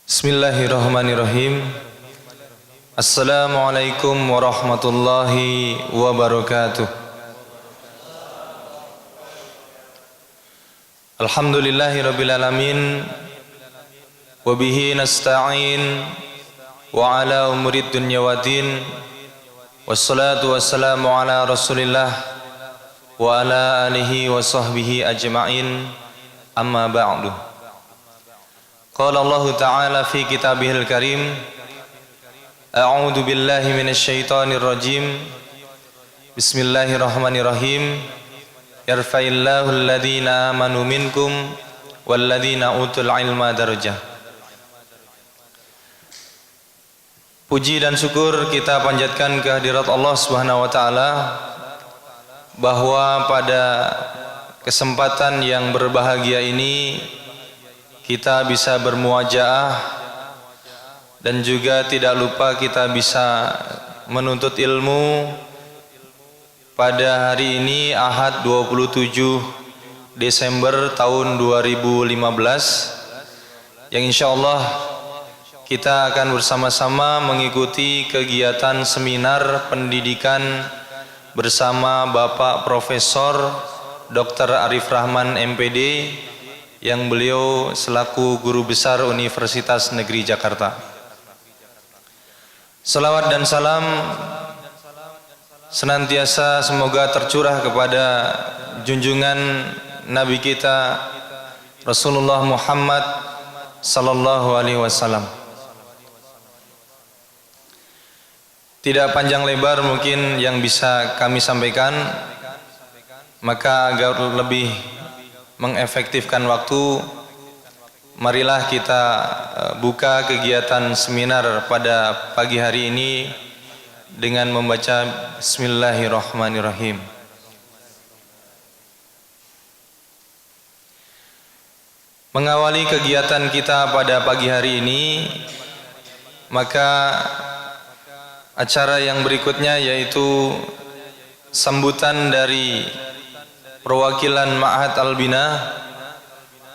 Bismillahirrahmanirrahim. Assalamualaikum warahmatullahi wabarakatuh. Alhamdulillahi rabbil alamin. Wabihi nasta'in. Wa ala umurid dunya wa din. Wassalatu wassalamu ala rasulillah. Wa ala alihi wa sahbihi ajma'in. Amma ba'du. Qala Allah Ta'ala fi kitabihil karim. A'udzu billahi minasy syaithanir rajim. Bismillahirrahmanirrahim. Yarfa'illahu alladhina amanu minkum walladhina utul ilma darajah. Puji dan syukur kita panjatkan kehadirat Allah Subhanahu wa taala bahwa pada kesempatan yang berbahagia ini kita bisa bermuajaah dan juga tidak lupa kita bisa menuntut ilmu pada hari ini Ahad 27 Desember tahun 2015 yang insyaallah kita akan bersama-sama mengikuti kegiatan seminar pendidikan bersama Bapak Profesor Dr. Arif Rahman MPD yang beliau selaku Guru Besar Universitas Negeri Jakarta. Salawat dan salam senantiasa semoga tercurah kepada junjungan Nabi kita Rasulullah Muhammad sallallahu alaihi wasallam. Tidak panjang lebar mungkin yang bisa kami sampaikan, maka agar lebih mengefektifkan waktu, marilah kita buka kegiatan seminar pada pagi hari ini dengan membaca Bismillahirrahmanirrahim. Mengawali kegiatan kita pada pagi hari ini, maka acara yang berikutnya yaitu sambutan dari perwakilan Ma'had Al-Bina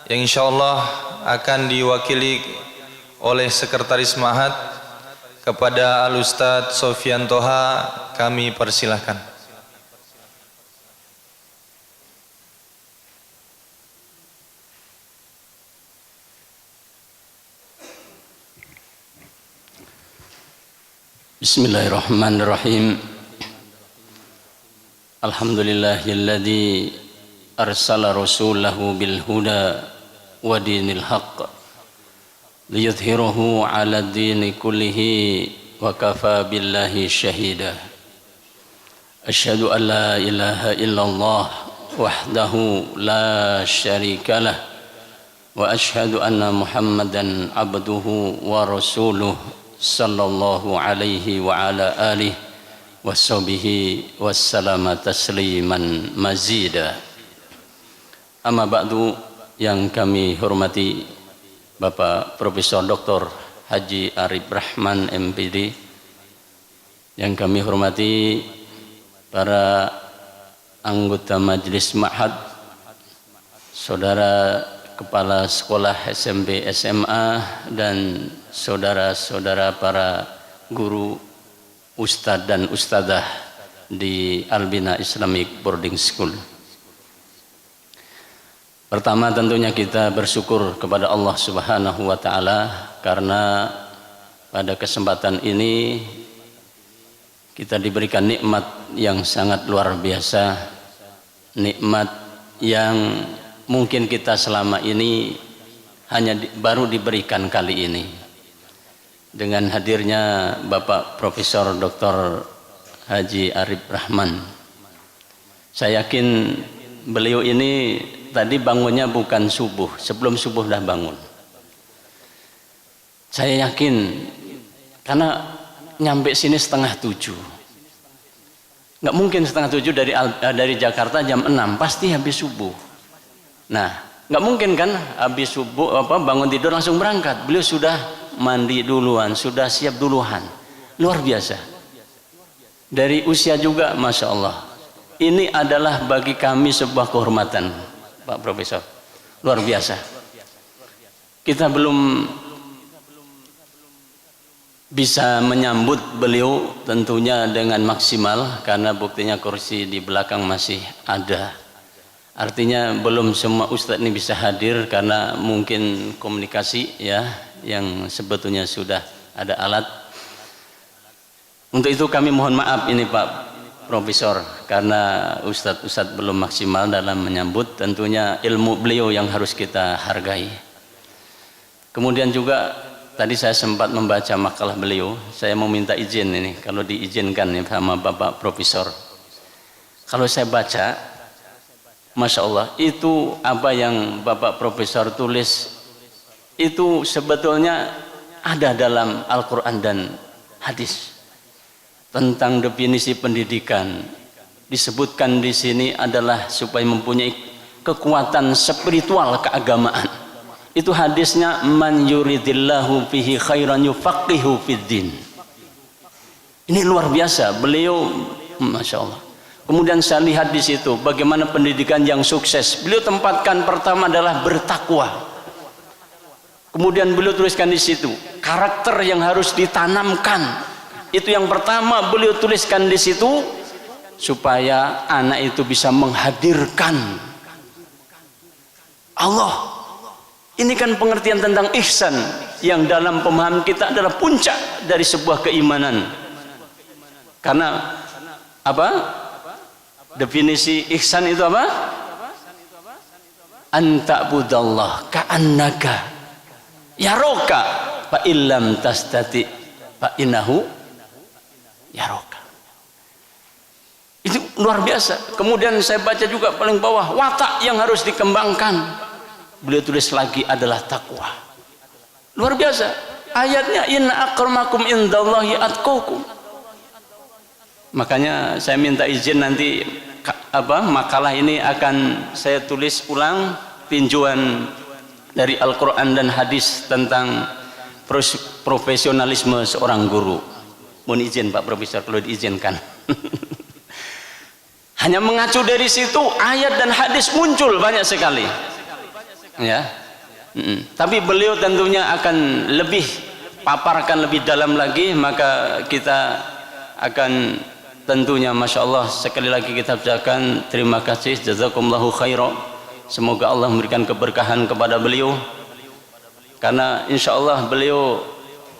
yang insyaallah akan diwakili oleh Sekretaris Ma'had kepada Al-Ustadz Sofyan Toha, kami persilahkan. Bismillahirrahmanirrahim. Alhamdulillahilladzi arsala rasulahu bil huda wa dinil haqq liyudhhirahu 'ala ad-dini kullihi wa kafa billahi shahida. Asyhadu an la ilaha illallah wahdahu la syarika lah wa asyhadu anna Muhammadan abduhu wa rasuluh sallallahu alaihi wa ala alihi washabihi wassalamu tasliman mazida. Amma ba'du, yang kami hormati Bapak Profesor Dr. Haji Arif Rahman MPD, yang kami hormati para anggota Majelis Ma'had, saudara kepala sekolah SMP SMA dan saudara-saudara para guru, ustadz dan ustadzah di Al-Bina Islamic Boarding School. Pertama tentunya kita bersyukur kepada Allah Subhanahu wa taala karena pada kesempatan ini kita diberikan nikmat yang sangat luar biasa, nikmat yang mungkin kita selama ini hanya baru diberikan kali ini. Dengan hadirnya Bapak Profesor Dr. Haji Arif Rahman, saya yakin beliau ini tadi bangunnya bukan subuh, sebelum subuh dah bangun. Saya yakin karena nyampe sini 6:30. Nggak mungkin 6:30 dari Jakarta jam 6, pasti habis subuh. Nah, nggak mungkin kan habis subuh bangun tidur langsung berangkat. Beliau sudah mandi duluan, sudah siap duluan. Luar biasa. Dari usia juga, masya Allah. Ini adalah bagi kami sebuah kehormatan, Pak Profesor. Luar biasa. Kita belum bisa menyambut beliau tentunya dengan maksimal, karena buktinya kursi di belakang masih ada. Artinya belum semua ustadz ini bisa hadir karena mungkin komunikasi ya, yang sebetulnya sudah ada alat. Untuk itu kami mohon maaf ini Pak Profesor, karena ustadz belum maksimal dalam menyambut. Tentunya ilmu beliau yang harus kita hargai. Kemudian juga tadi saya sempat membaca makalah beliau. Saya mau minta izin ini, kalau diizinkan nih sama Bapak Profesor. Kalau saya baca, Masya Allah, itu apa yang Bapak Profesor tulis itu sebetulnya ada dalam Al-Quran dan hadis. Tentang definisi pendidikan disebutkan di sini adalah supaya mempunyai kekuatan spiritual keagamaan. Itu hadisnya, man yuridillahu fihi khairan yufaqihu fiddin. Ini luar biasa beliau, Masya Allah. Kemudian saya lihat di situ bagaimana pendidikan yang sukses. Beliau tempatkan pertama adalah bertakwa. Kemudian beliau tuliskan di situ karakter yang harus ditanamkan. Itu yang pertama beliau tuliskan di situ, supaya anak itu bisa menghadirkan Allah. Ini kan pengertian tentang ihsan yang dalam pemahaman kita adalah puncak dari sebuah keimanan. Karena apa? Definisi ihsan itu apa? Anta'budallah ka'annaka yaroka fa illam tastati fa innahu yaroka. Itu luar biasa. Kemudian saya baca juga paling bawah, watak yang harus dikembangkan. Beliau tulis lagi adalah takwa. Luar biasa. Ayatnya, inna akramakum indallahi atqakum. Makanya saya minta izin nanti makalah ini akan saya tulis ulang tinjauan dari Al-Quran dan hadis tentang profesionalisme seorang guru. Mohon izin Pak Profesor kalau diizinkan. Hanya mengacu dari situ ayat dan hadis muncul banyak sekali. Ya. Tapi beliau tentunya akan lebih paparkan lebih dalam lagi, maka kita akan tentunya Masya Allah sekali lagi kita ucapkan terima kasih, jazakumullahu khairan. Semoga Allah memberikan keberkahan kepada beliau, karena insya Allah beliau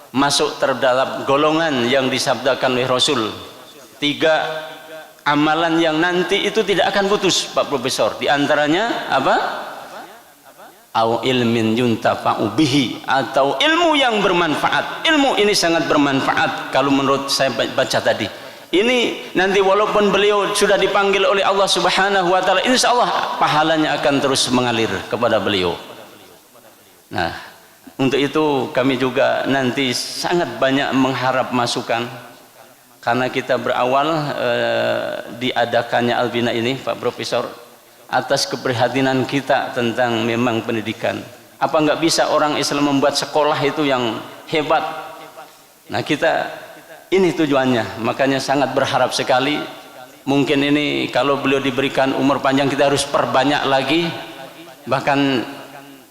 masuk terdalam golongan yang disabdakan oleh Rasul. 3 amalan yang nanti itu tidak akan putus Pak Profesor. Di antaranya apa? Au ilmin yuntafa'u bihi, atau ilmu yang bermanfaat. Ilmu ini sangat bermanfaat kalau menurut saya baca tadi. Ini nanti walaupun beliau sudah dipanggil oleh Allah Subhanahu wa taala, insya Allah pahalanya akan terus mengalir kepada beliau. Nah, untuk itu kami juga nanti sangat banyak mengharap masukan, karena kita berawal diadakannya Albina ini Pak Profesor atas keprihatinan kita tentang memang pendidikan. Apa nggak bisa orang Islam membuat sekolah itu yang hebat? Nah, kita ini tujuannya, makanya sangat berharap sekali. Mungkin ini kalau beliau diberikan umur panjang kita harus perbanyak lagi. Bahkan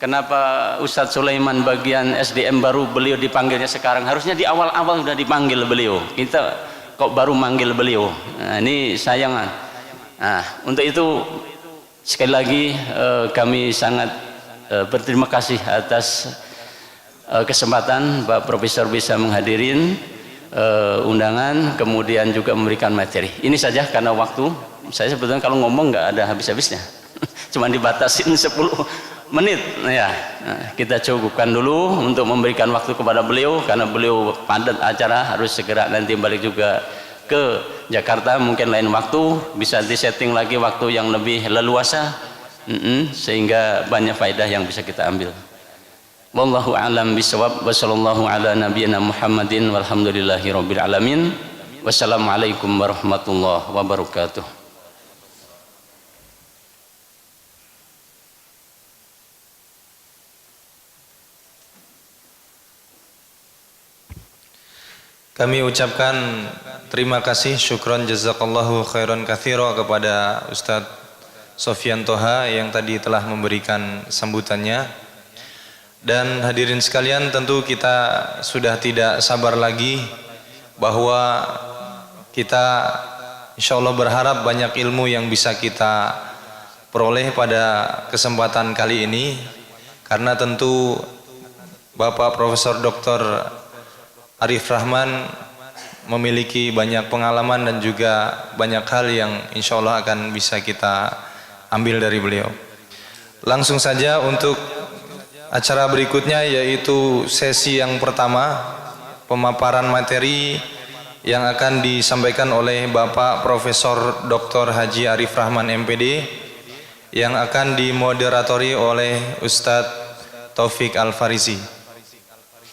kenapa Ustadz Sulaiman bagian SDM baru beliau dipanggilnya sekarang? Harusnya di awal-awal sudah dipanggil beliau. Kita kok baru manggil beliau? Nah, ini sayang. Nah, untuk itu sekali lagi kami sangat berterima kasih atas kesempatan Pak Profesor bisa menghadirin undangan, kemudian juga memberikan materi. Ini saja karena waktu. Saya sebetulnya kalau ngomong nggak ada habis-habisnya. Cuma dibatasin 10 menit ya. Nah, kita cukupkan dulu untuk memberikan waktu kepada beliau, karena beliau padat acara, harus segera nanti balik juga ke Jakarta. Mungkin lain waktu bisa disetting lagi waktu yang lebih leluasa, sehingga banyak faedah yang bisa kita ambil. Wallahu a'lam bishawab, wa sallallahu ala nabiyyina Muhammadin walhamdulillahi rabbil alamin. Wassalamualaikum warahmatullahi wabarakatuh. Kami ucapkan terima kasih, syukron jazakallahu khairan katsira kepada Ustadz Sofyan Toha yang tadi telah memberikan sambutannya. Dan hadirin sekalian, tentu kita sudah tidak sabar lagi bahwa kita insya Allah berharap banyak ilmu yang bisa kita peroleh pada kesempatan kali ini, karena tentu Bapak Profesor Dr. Arif Rahman memiliki banyak pengalaman dan juga banyak hal yang insya Allah akan bisa kita ambil dari beliau. Langsung saja untuk acara berikutnya, yaitu sesi yang pertama, pemaparan materi yang akan disampaikan oleh Bapak Profesor Dr. Haji Arif Rahman MPD, yang akan dimoderatori oleh Ustadz Taufik Al-Farizi.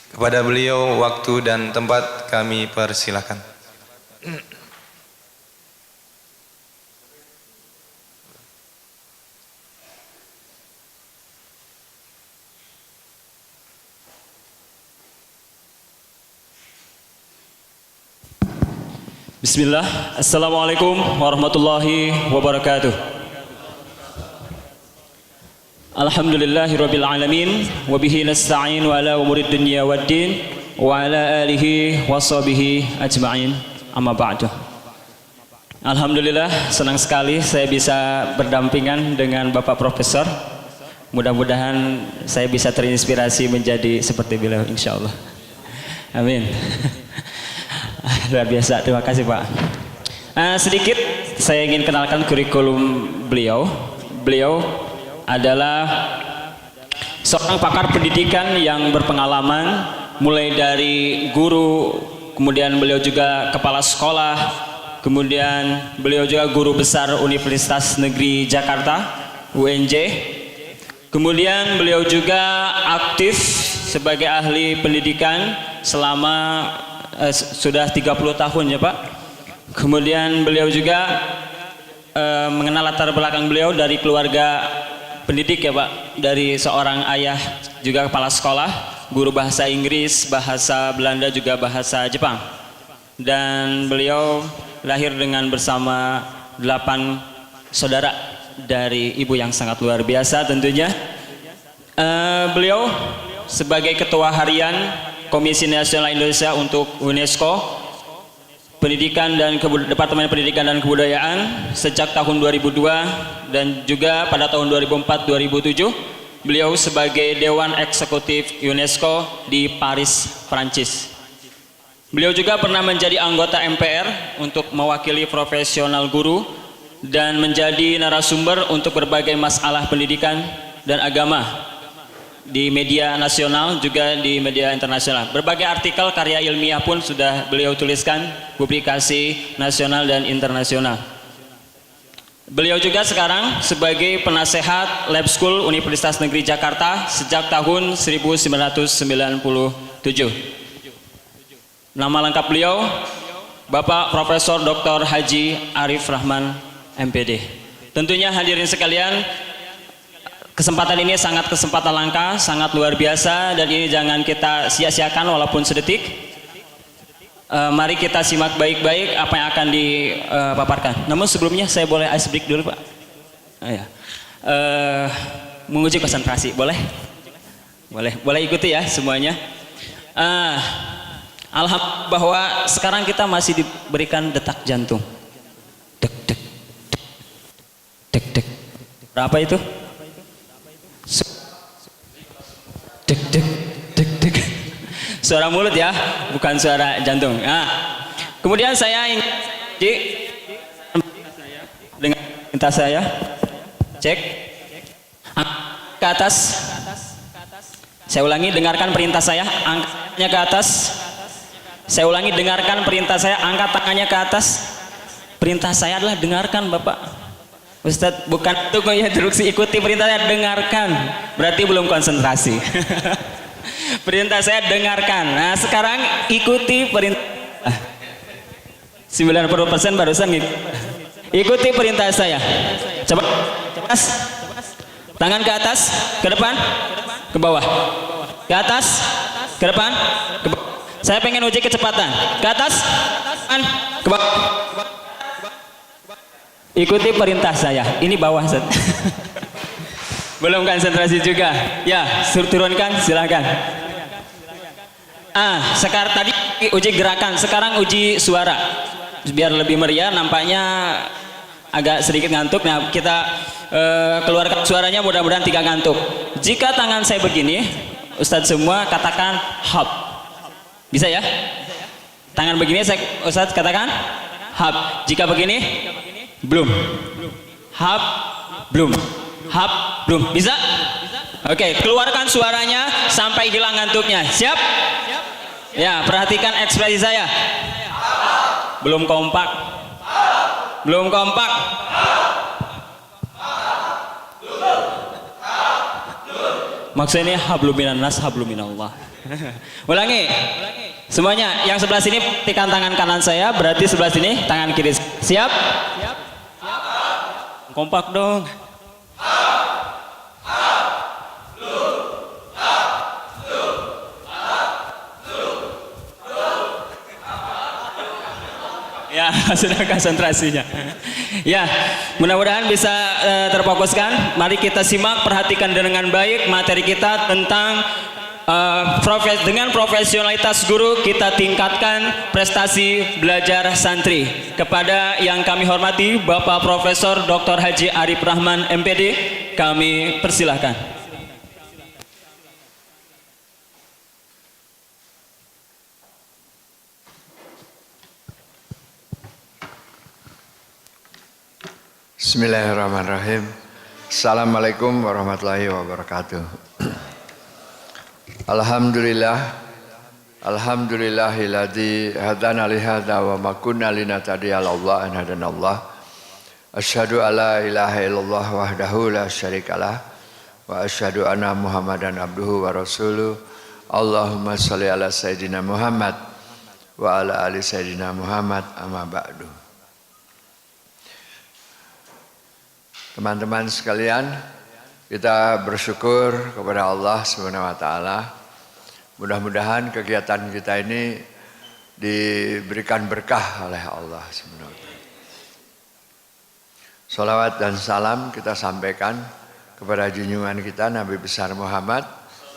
Kepada beliau waktu dan tempat kami persilakan. Bismillah, Assalamualaikum warahmatullahi wabarakatuh. Alhamdulillahirabbil alamin, wa bihi nasta'in wa ala umurid dunya waddin, wa ala alihi washabihi ajma'in. Amma ba'du. Alhamdulillah, senang sekali saya bisa berdampingan dengan Bapak Profesor. Mudah-mudahan saya bisa terinspirasi menjadi seperti beliau, insyaallah. Amin. Luar biasa, terima kasih Pak. Sedikit saya ingin kenalkan kurikulum beliau. Beliau adalah seorang pakar pendidikan yang berpengalaman, mulai dari guru, kemudian beliau juga kepala sekolah, kemudian beliau juga guru besar Universitas Negeri Jakarta UNJ. Kemudian beliau juga aktif sebagai ahli pendidikan selama sudah 30 tahun ya Pak. Kemudian beliau juga mengenal latar belakang beliau dari keluarga pendidik ya Pak, dari seorang ayah juga kepala sekolah, guru bahasa Inggris, bahasa Belanda, juga bahasa Jepang. Dan beliau lahir dengan bersama 8 saudara dari ibu yang sangat luar biasa tentunya. Beliau sebagai ketua harian Komisi Nasional Indonesia untuk UNESCO Pendidikan dan Departemen Pendidikan dan Kebudayaan sejak tahun 2002, dan juga pada tahun 2004-2007 beliau sebagai Dewan Eksekutif UNESCO di Paris, Prancis. Beliau juga pernah menjadi anggota MPR untuk mewakili profesional guru dan menjadi narasumber untuk berbagai masalah pendidikan dan agama di media nasional juga di media internasional. Berbagai artikel karya ilmiah pun sudah beliau tuliskan, publikasi nasional dan internasional. Beliau juga sekarang sebagai penasehat Lab School Universitas Negeri Jakarta sejak tahun 1997. Nama lengkap beliau Bapak Profesor Dr. Haji Arif Rahman MPD. Tentunya hadirin sekalian, kesempatan ini sangat kesempatan langka, sangat luar biasa, dan ini jangan kita sia-siakan walaupun sedetik. Mari kita simak baik-baik apa yang akan dipaparkan. Namun sebelumnya saya boleh ice break dulu Pak? Menguji konsentrasi, boleh? Boleh ikuti ya semuanya. Alhamdulillah bahwa sekarang kita masih diberikan detak jantung. Dek dek dek dek. Berapa itu? Dek dek dek dek. Suara mulut ya, bukan suara jantung. Nah, kemudian saya ingin dengan perintah saya cek ke atas. Saya ulangi, dengarkan perintah saya, angkat tangannya ke atas. Saya ulangi, dengarkan perintah saya, angkat tangannya ke atas. Perintah saya adalah dengarkan Bapak Ustadz, bukan itu kok ya instruksi, ikuti perintahnya, dengarkan. Berarti belum konsentrasi. Perintah saya dengarkan. Nah sekarang ikuti perintah. 90% barusan ikuti perintah saya. Coba tangan ke atas, ke depan, ke bawah, ke atas, ke depan, ke bawah. Saya pengen uji kecepatan. Ke atas, ke bawah. Ikuti perintah saya. Ini bawah. Belum konsentrasi juga. Ya, turunkan silahkan. Sekarang tadi uji gerakan, sekarang uji suara. Biar lebih meriah, nampaknya agak sedikit ngantuk. Nah, kita keluarkan suaranya, mudah-mudahan tidak ngantuk. Jika tangan saya begini, Ustadz semua katakan hap. Bisa ya? Tangan begini, Ustadz katakan hap. Jika begini, belum. Hap, belum. Hap, belum. Bisa? Oke, keluarkan suaranya sampai hilang ngantuknya. Siap? Ya, perhatikan ekspresi saya. Belum kompak. Belum kompak. Maksudnya hablum minannas, hablum minallah. Ulangi. Semuanya, yang sebelah sini tekan tangan kanan saya, berarti sebelah sini tangan kiri. Siap? Kompak dong. Ya, sudah konsentrasinya. Ya, mudah-mudahan bisa terfokuskan. Mari kita simak, perhatikan dengan baik materi kita tentang dengan profesionalitas guru kita tingkatkan prestasi belajar santri. Kepada yang kami hormati Bapak Profesor Dr. Haji Arif Rahman MPD, kami persilahkan. Bismillahirrahmanirrahim. Assalamualaikum warahmatullahi wabarakatuh. Alhamdulillahilladzi hadana li hadza wa ma kunna linahtadiya laula an hadanallah. Asyhadu alla ilaha illallah wahdahu la syarikalah wa asyhadu anna Muhammadan abduhu wa rasuluh. Allahumma shalli ala sayidina Muhammad wa ala ali sayidina Muhammad, amma ba'du. Teman-teman sekalian, kita bersyukur kepada Allah Subhanahu wa taala. Mudah-mudahan kegiatan kita ini diberikan berkah oleh Allah Subhanahu wa taala. Salawat dan salam kita sampaikan kepada junjungan kita Nabi besar Muhammad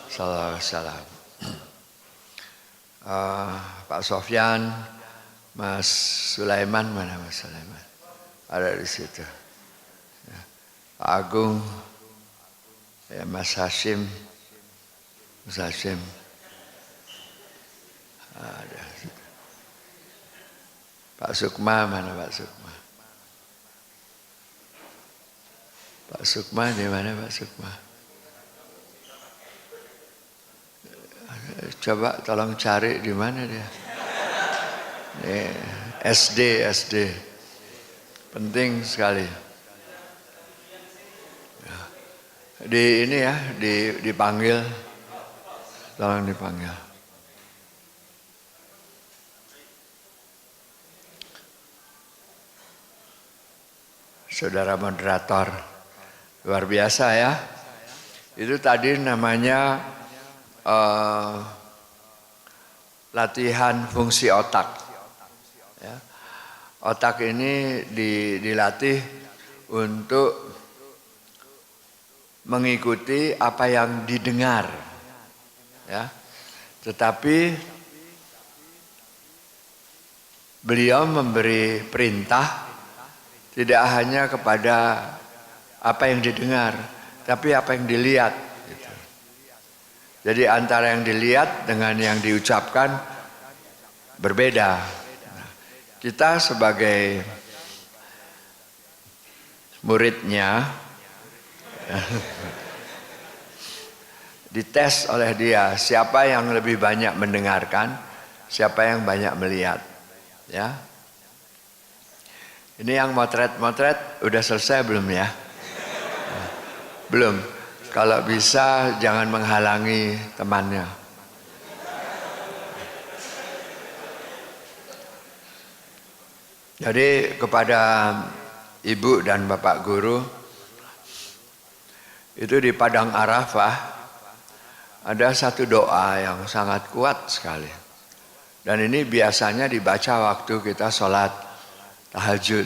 sallallahu alaihi wasallam. Pak Sofyan, Mas Sulaiman, mana Mas Sulaiman? Ada di situ. Pak Agung, ya, Mas Hashim, ada. Pak Sukma, mana Pak Sukma? Pak Sukma di mana Pak Sukma? Coba tolong cari di mana dia. SD, penting sekali. Di ini ya, dipanggil, tolong dipanggil. Saudara moderator, luar biasa ya. Itu tadi namanya latihan fungsi otak. Ya. Otak ini dilatih untuk mengikuti apa yang didengar, ya. Tetapi beliau memberi perintah tidak hanya kepada apa yang didengar, tapi apa yang dilihat. Gitu. Jadi antara yang dilihat dengan yang diucapkan berbeda. Nah, kita sebagai muridnya dites oleh dia siapa yang lebih banyak mendengarkan, siapa yang banyak melihat, ya. Ini yang motret udah selesai belum ya? Belum. Kalau bisa jangan menghalangi temannya. Jadi kepada Ibu dan Bapak Guru, itu di Padang Arafah ada satu doa yang sangat kuat sekali. Dan ini biasanya dibaca waktu kita sholat tahajud.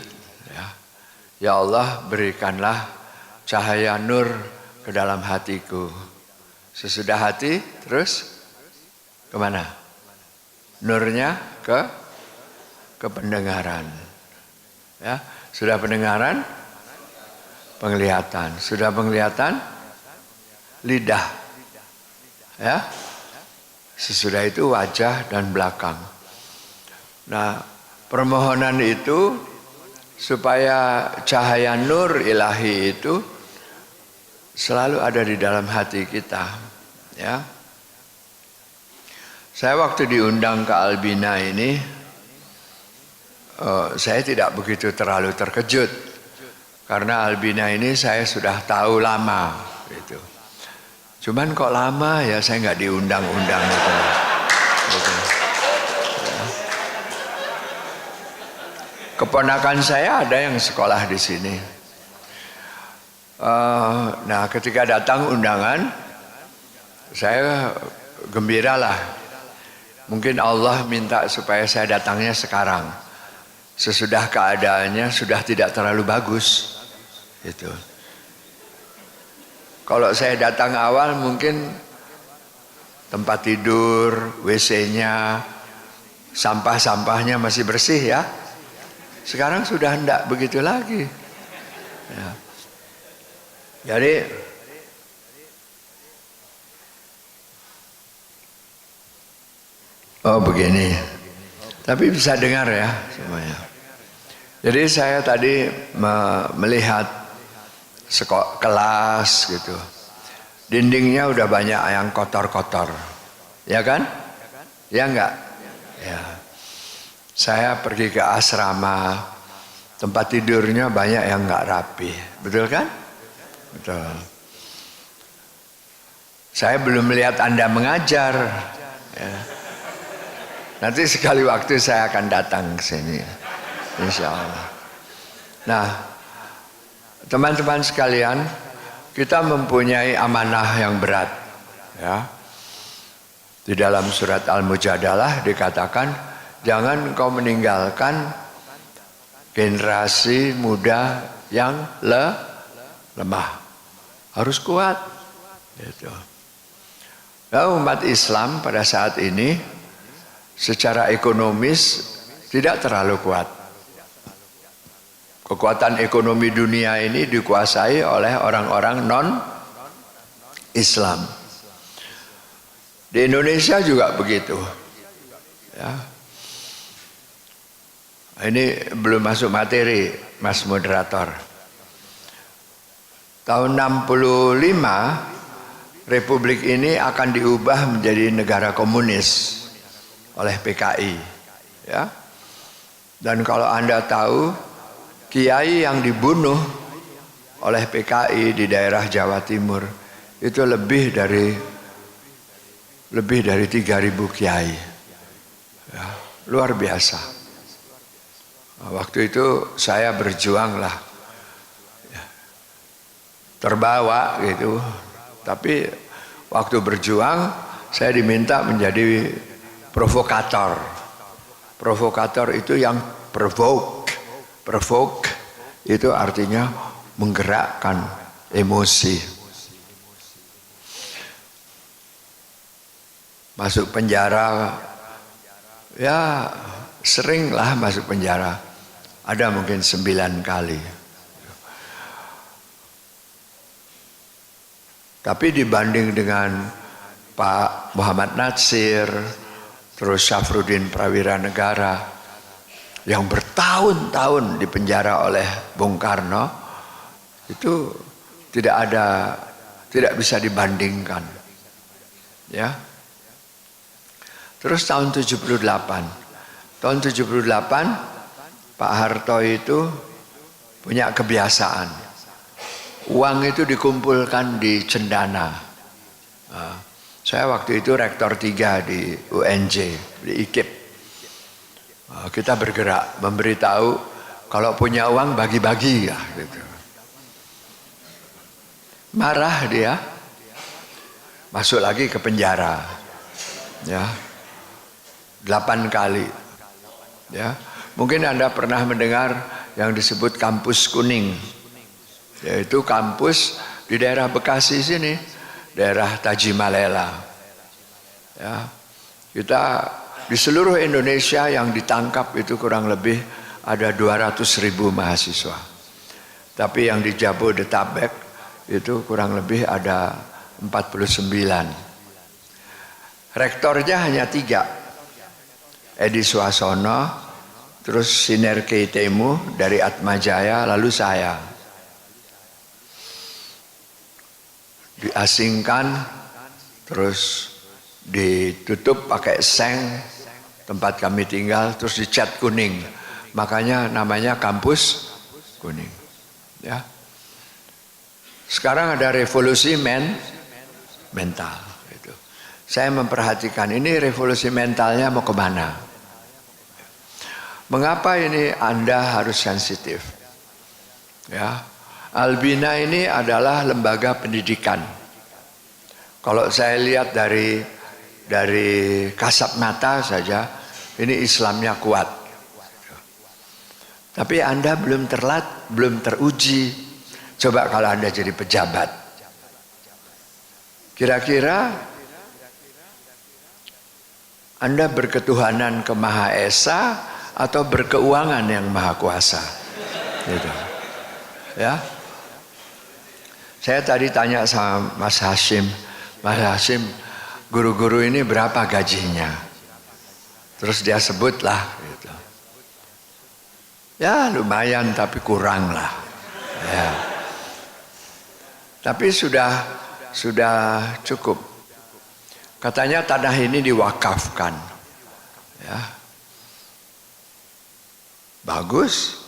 Ya Allah, berikanlah cahaya nur ke dalam hatiku. Sesudah hati terus kemana? Nurnya ke pendengaran. Ya, sudah pendengaran, penglihatan. Sudah penglihatan, lidah. Ya. Sesudah itu wajah dan belakang. Nah, permohonan itu supaya cahaya nur ilahi itu selalu ada di dalam hati kita. Ya. Saya waktu diundang ke Albina ini, saya tidak begitu terlalu terkejut. Karena Albina ini saya sudah tahu lama. Gitu. Cuman kok lama ya saya nggak diundang-undang gitu. Gitu. Ya. Keponakan saya ada yang sekolah di sini. Nah ketika datang undangan, saya gembiralah. Mungkin Allah minta supaya saya datangnya sekarang. Sesudah keadaannya sudah tidak terlalu bagus. Gitu. Kalau saya datang awal mungkin tempat tidur, WC-nya, sampah-sampahnya masih bersih ya. Sekarang sudah tidak begitu lagi. Ya. Jadi oh begini, tapi bisa dengar ya semuanya. Jadi saya tadi melihat kelas gitu, dindingnya udah banyak yang kotor-kotor, ya kan? Ya enggak? Ya. Saya pergi ke asrama, tempat tidurnya banyak yang enggak rapi, betul kan? Betul. Saya belum melihat Anda mengajar. Ya. Nanti sekali waktu saya akan datang ke sini, insya Allah. Nah, teman-teman sekalian, kita mempunyai amanah yang berat. Ya. Di dalam surat Al-Mujadalah dikatakan, jangan kau meninggalkan generasi muda yang lemah. Harus kuat. Gitu. Nah, umat Islam pada saat ini secara ekonomis tidak terlalu kuat. Kekuatan ekonomi dunia ini dikuasai oleh orang-orang non-Islam. Di Indonesia juga begitu. Ya. Ini belum masuk materi, Mas Moderator. Tahun 65, Republik ini akan diubah menjadi negara komunis oleh PKI, ya. Dan kalau Anda tahu, kiai yang dibunuh oleh PKI di daerah Jawa Timur itu lebih dari 3.000 kiai, ya, luar biasa. Nah, waktu itu saya berjuang lah, ya, terbawa gitu. Tapi waktu berjuang saya diminta menjadi provokator. Provokator itu yang provoke itu artinya menggerakkan emosi. Masuk penjara, ya sering lah masuk penjara. Ada mungkin 9 kali. Tapi dibanding dengan Pak Muhammad Natsir, terus Syafruddin Prawira Negara yang bertahun-tahun dipenjara oleh Bung Karno, itu tidak bisa dibandingkan. Ya. Terus tahun 78 Pak Harto itu punya kebiasaan, uang itu dikumpulkan di cendana. Saya waktu itu rektor 3 di UNJ, di IKIP. Kita bergerak, memberitahu kalau punya uang bagi-bagi ya. Gitu. Marah dia, masuk lagi ke penjara, ya, 8 kali. Ya, mungkin Anda pernah mendengar yang disebut kampus kuning, yaitu kampus Di daerah Bekasi sini, daerah Tajimalela. Ya, kita di seluruh Indonesia yang ditangkap itu kurang lebih ada 200.000 mahasiswa. Tapi yang di Jabodetabek itu kurang lebih ada 49. Rektornya hanya 3. Edi Suasono, terus Siner Keitemu dari Atmajaya, lalu saya. Diasingkan, terus ditutup pakai seng tempat kami tinggal, terus dicat kuning. Makanya namanya kampus kuning. Ya. Sekarang ada revolusi mental. Gitu. Saya memperhatikan ini revolusi mentalnya mau kemana? Mengapa ini Anda harus sensitif? Ya. Albina ini adalah lembaga pendidikan. Kalau saya lihat dari kasat mata saja, ini Islamnya kuat. Tapi Anda belum teruji. Coba kalau Anda jadi pejabat. Kira-kira Anda berketuhanan ke Maha Esa atau berkeuangan yang Maha Kuasa? Gitu. Ya. Saya tadi tanya sama Mas Hashim, guru-guru ini berapa gajinya? Terus dia sebutlah, gitu. Ya lumayan tapi kurang lah. Ya. Tapi sudah cukup. Katanya tanah ini diwakafkan. Ya. Bagus.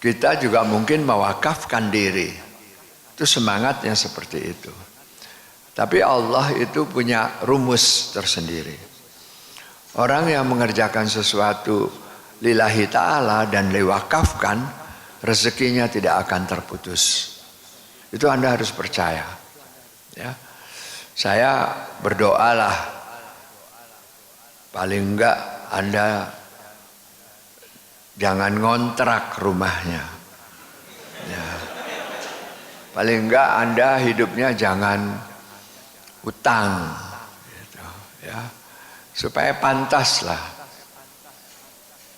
Kita juga mungkin mewakafkan diri. Itu semangatnya seperti itu. Tapi Allah itu punya rumus tersendiri. Orang yang mengerjakan sesuatu lillahi ta'ala dan diwakafkan, rezekinya tidak akan terputus. Itu Anda harus percaya. Ya. Saya berdoalah, paling enggak Anda jangan ngontrak rumahnya. Ya. Paling enggak Anda hidupnya jangan utang, gitu, ya, supaya pantas lah.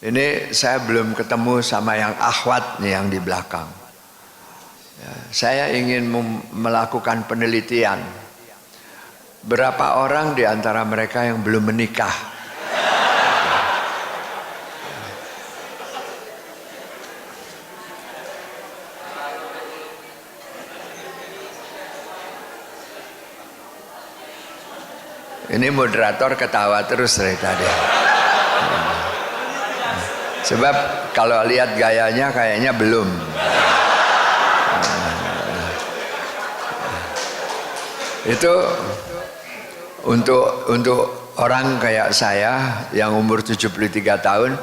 Ini saya belum ketemu sama yang akhwat nih yang di belakang. Ya, saya ingin melakukan penelitian. Berapa orang di antara mereka yang belum menikah? Ini moderator ketawa terus dari tadi. Sebab kalau lihat gayanya kayaknya belum. Itu untuk orang kayak saya yang umur 73 tahun,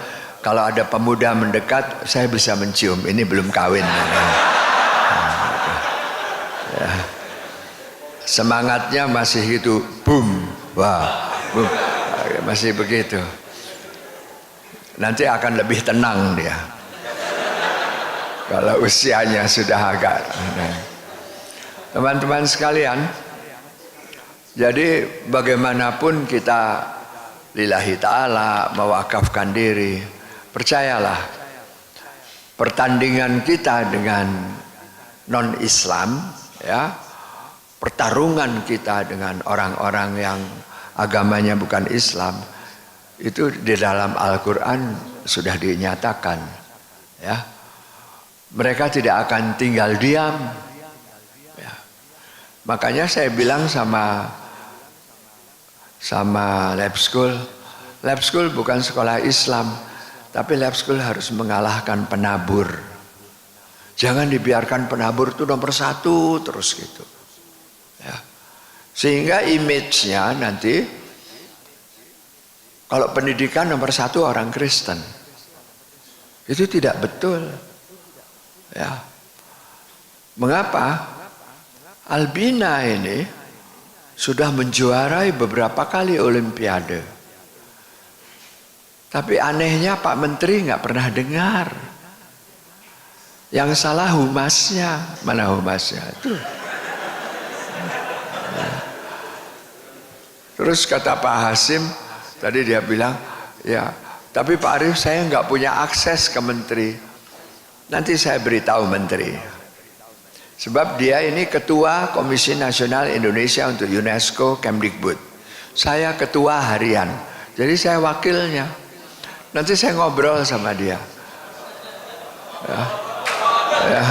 kalau ada pemuda mendekat, saya bisa mencium. Ini belum kawin. Ya. Semangatnya masih gitu, boom. Wah, masih begitu. Nanti akan lebih tenang dia. Kalau usianya sudah agak. Teman-teman sekalian, jadi bagaimanapun kita lillahi ta'ala mewakafkan diri, percayalah pertandingan kita dengan non-Islam, ya, pertarungan kita dengan orang-orang yang agamanya bukan Islam, itu di dalam Al-Quran sudah dinyatakan, ya, mereka tidak akan tinggal diam, ya. Makanya saya bilang sama lab school bukan sekolah Islam, tapi lab school harus mengalahkan penabur. Jangan dibiarkan penabur itu nomor 1 terus gitu. Ya. Sehingga image-nya nanti kalau pendidikan nomor 1 orang Kristen, itu tidak betul. Ya. Mengapa? Albina ini sudah menjuarai beberapa kali Olimpiade, tapi anehnya Pak Menteri nggak pernah dengar. Yang salah humasnya, mana humasnya itu? Terus kata Pak Hasim, tadi dia bilang, ya, tapi Pak Arif saya nggak punya akses ke menteri. Nanti saya beritahu menteri. Sebab dia ini ketua Komisi Nasional Indonesia untuk UNESCO Kemdikbud. Saya ketua harian, jadi saya wakilnya. Nanti saya ngobrol sama dia. Ya,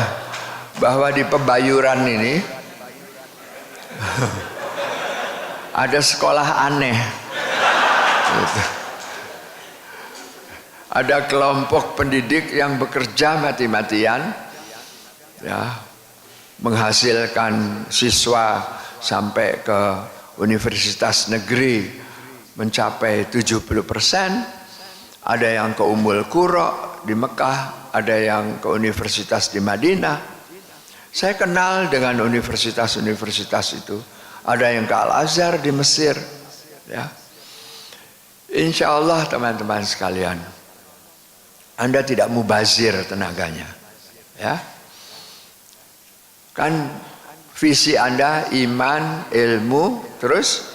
bahwa di Pebayuran ini ada sekolah aneh. Gitu. Ada kelompok pendidik yang bekerja mati-matian, ya, menghasilkan siswa sampai ke universitas negeri mencapai 70%. Ada yang ke Ummul Qura di Mekah, ada yang ke universitas di Madinah. Saya kenal dengan universitas-universitas itu. Ada yang ke Al-Azhar di Mesir, ya. Insya Allah teman-teman sekalian, Anda tidak mubazir tenaganya, ya. Kan visi Anda iman, ilmu, terus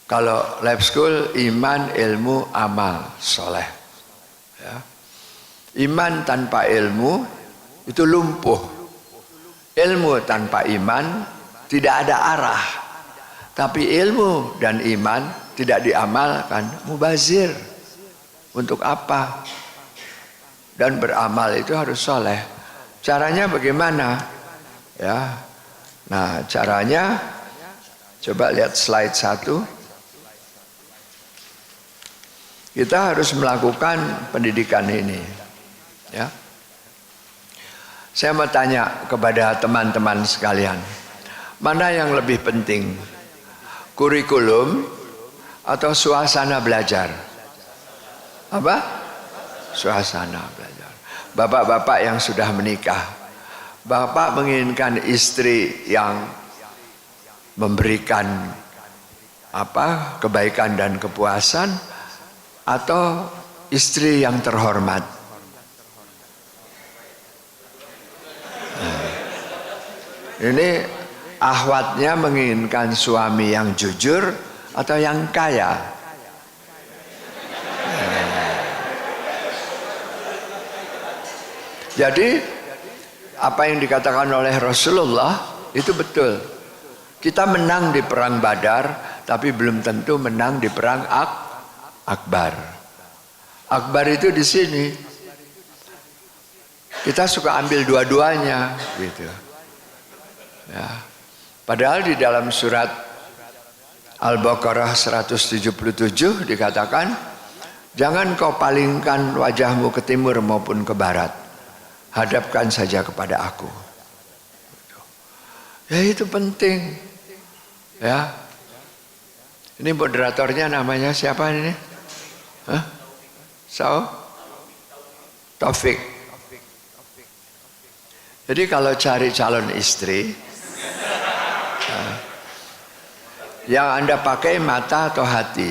kalau lab school iman, ilmu, amal, soleh, ya. Iman tanpa ilmu itu lumpuh. Ilmu tanpa iman tidak ada arah. Tapi ilmu dan iman tidak diamalkan, mubazir. Untuk apa? Dan beramal itu harus soleh. Caranya bagaimana? Ya. Nah, caranya coba lihat slide 1. Kita harus melakukan pendidikan ini, ya. Saya mau tanya kepada teman-teman sekalian, mana yang lebih penting? Kurikulum atau suasana belajar? Apa? Suasana belajar. Bapak-bapak yang sudah menikah, bapak menginginkan istri yang memberikan apa? Kebaikan dan kepuasan, atau istri yang terhormat? Ini akhwatnya menginginkan suami yang jujur atau yang kaya? Jadi apa yang dikatakan oleh Rasulullah itu betul. Kita menang di perang Badar, tapi belum tentu menang di perang Akbar. Akbar itu di sini. Kita suka ambil dua-duanya, gitu. Ya. Padahal di dalam surat Al-Baqarah 177 dikatakan, jangan kau palingkan wajahmu ke timur maupun ke barat, hadapkan saja kepada aku. Ya itu penting. Ya. Ini moderatornya namanya siapa ini? Hah? Taufik. Jadi kalau cari calon istri, yang Anda pakai mata atau hati?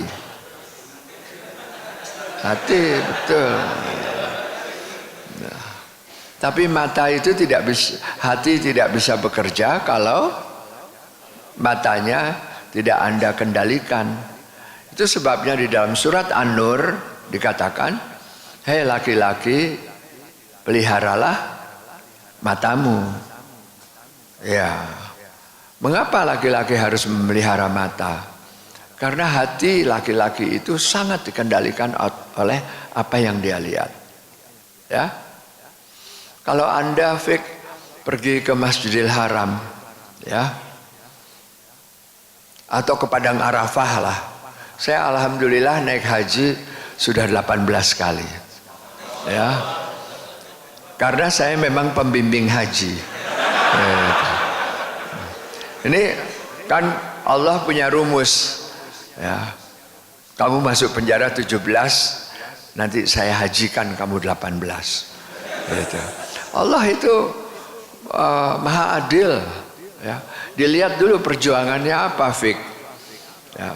Hati, betul. Nah, tapi mata itu tidak bisa, hati tidak bisa bekerja kalau matanya tidak Anda kendalikan. Itu sebabnya di dalam surat An-Nur dikatakan, hei laki-laki, peliharalah matamu. Ya. Mengapa laki-laki harus memelihara mata? Karena hati laki-laki itu sangat dikendalikan oleh apa yang dia lihat. Ya. Kalau Anda pergi ke Masjidil Haram, ya, atau ke Padang Arafah lah. Saya alhamdulillah naik haji sudah 18 kali. Ya. Karena saya memang pembimbing haji. Ini kan Allah punya rumus, ya. Kamu masuk penjara 17, nanti saya hajikan kamu 18. Gitu. Allah itu maha adil, ya. Dilihat dulu perjuangannya apa, Fik. Ya.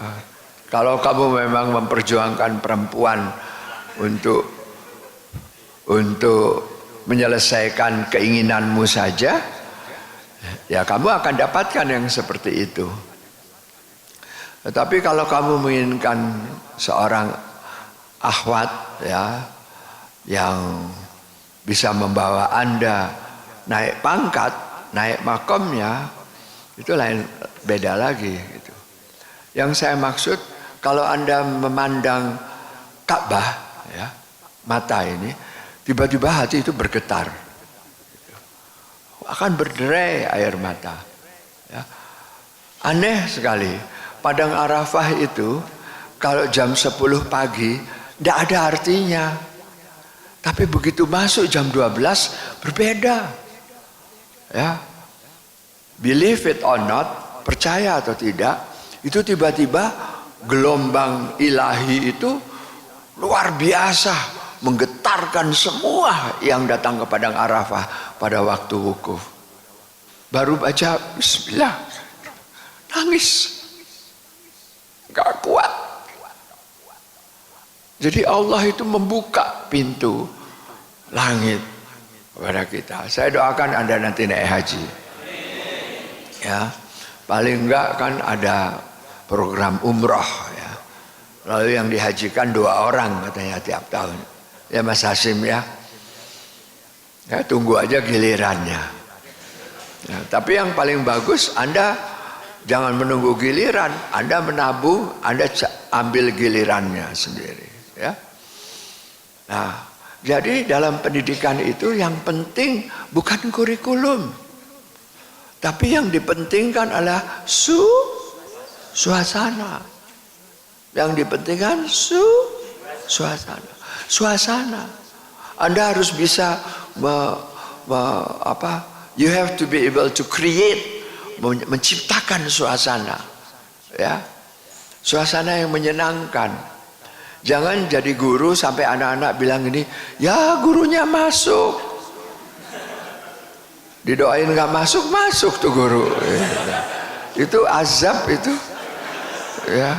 Kalau kamu memang memperjuangkan perempuan untuk menyelesaikan keinginanmu saja, ya kamu akan dapatkan yang seperti itu. Tetapi kalau kamu menginginkan seorang akhwat ya yang bisa membawa Anda naik pangkat, naik makomnya, itu lain beda lagi gitu. Yang saya maksud kalau Anda memandang Ka'bah ya, mata ini tiba-tiba hati itu bergetar. Gitu. Akan berderai air mata. Ya. Aneh sekali. Padang Arafah itu kalau jam 10 pagi tidak ada artinya. Tapi begitu masuk jam 12 berbeda. Ya. Believe it or not, percaya atau tidak, itu tiba-tiba gelombang ilahi itu luar biasa, menggetarkan semua yang datang ke Padang Arafah pada waktu wukuf. Baru baca bismillah, nangis. Gak kuat. Jadi Allah itu membuka pintu langit kepada kita. Saya doakan Anda nanti naik haji. Ya, paling enggak kan ada program umroh ya. Lalu yang dihajikan 2 orang katanya tiap tahun. Ya Mas Hasim ya. Ya tunggu aja gilirannya. Ya, tapi yang paling bagus Anda jangan menunggu giliran, Anda menabung, Anda ambil gilirannya sendiri. Ya. Nah, jadi dalam pendidikan itu yang penting bukan kurikulum, tapi yang dipentingkan adalah suasana. Yang dipentingkan suasana. Suasana. Anda harus bisa you have to be able to create, menciptakan suasana, ya, suasana yang menyenangkan. Jangan jadi guru sampai anak-anak bilang ini, ya gurunya masuk, didoain nggak masuk, masuk tuh guru. Itu azab itu, ya.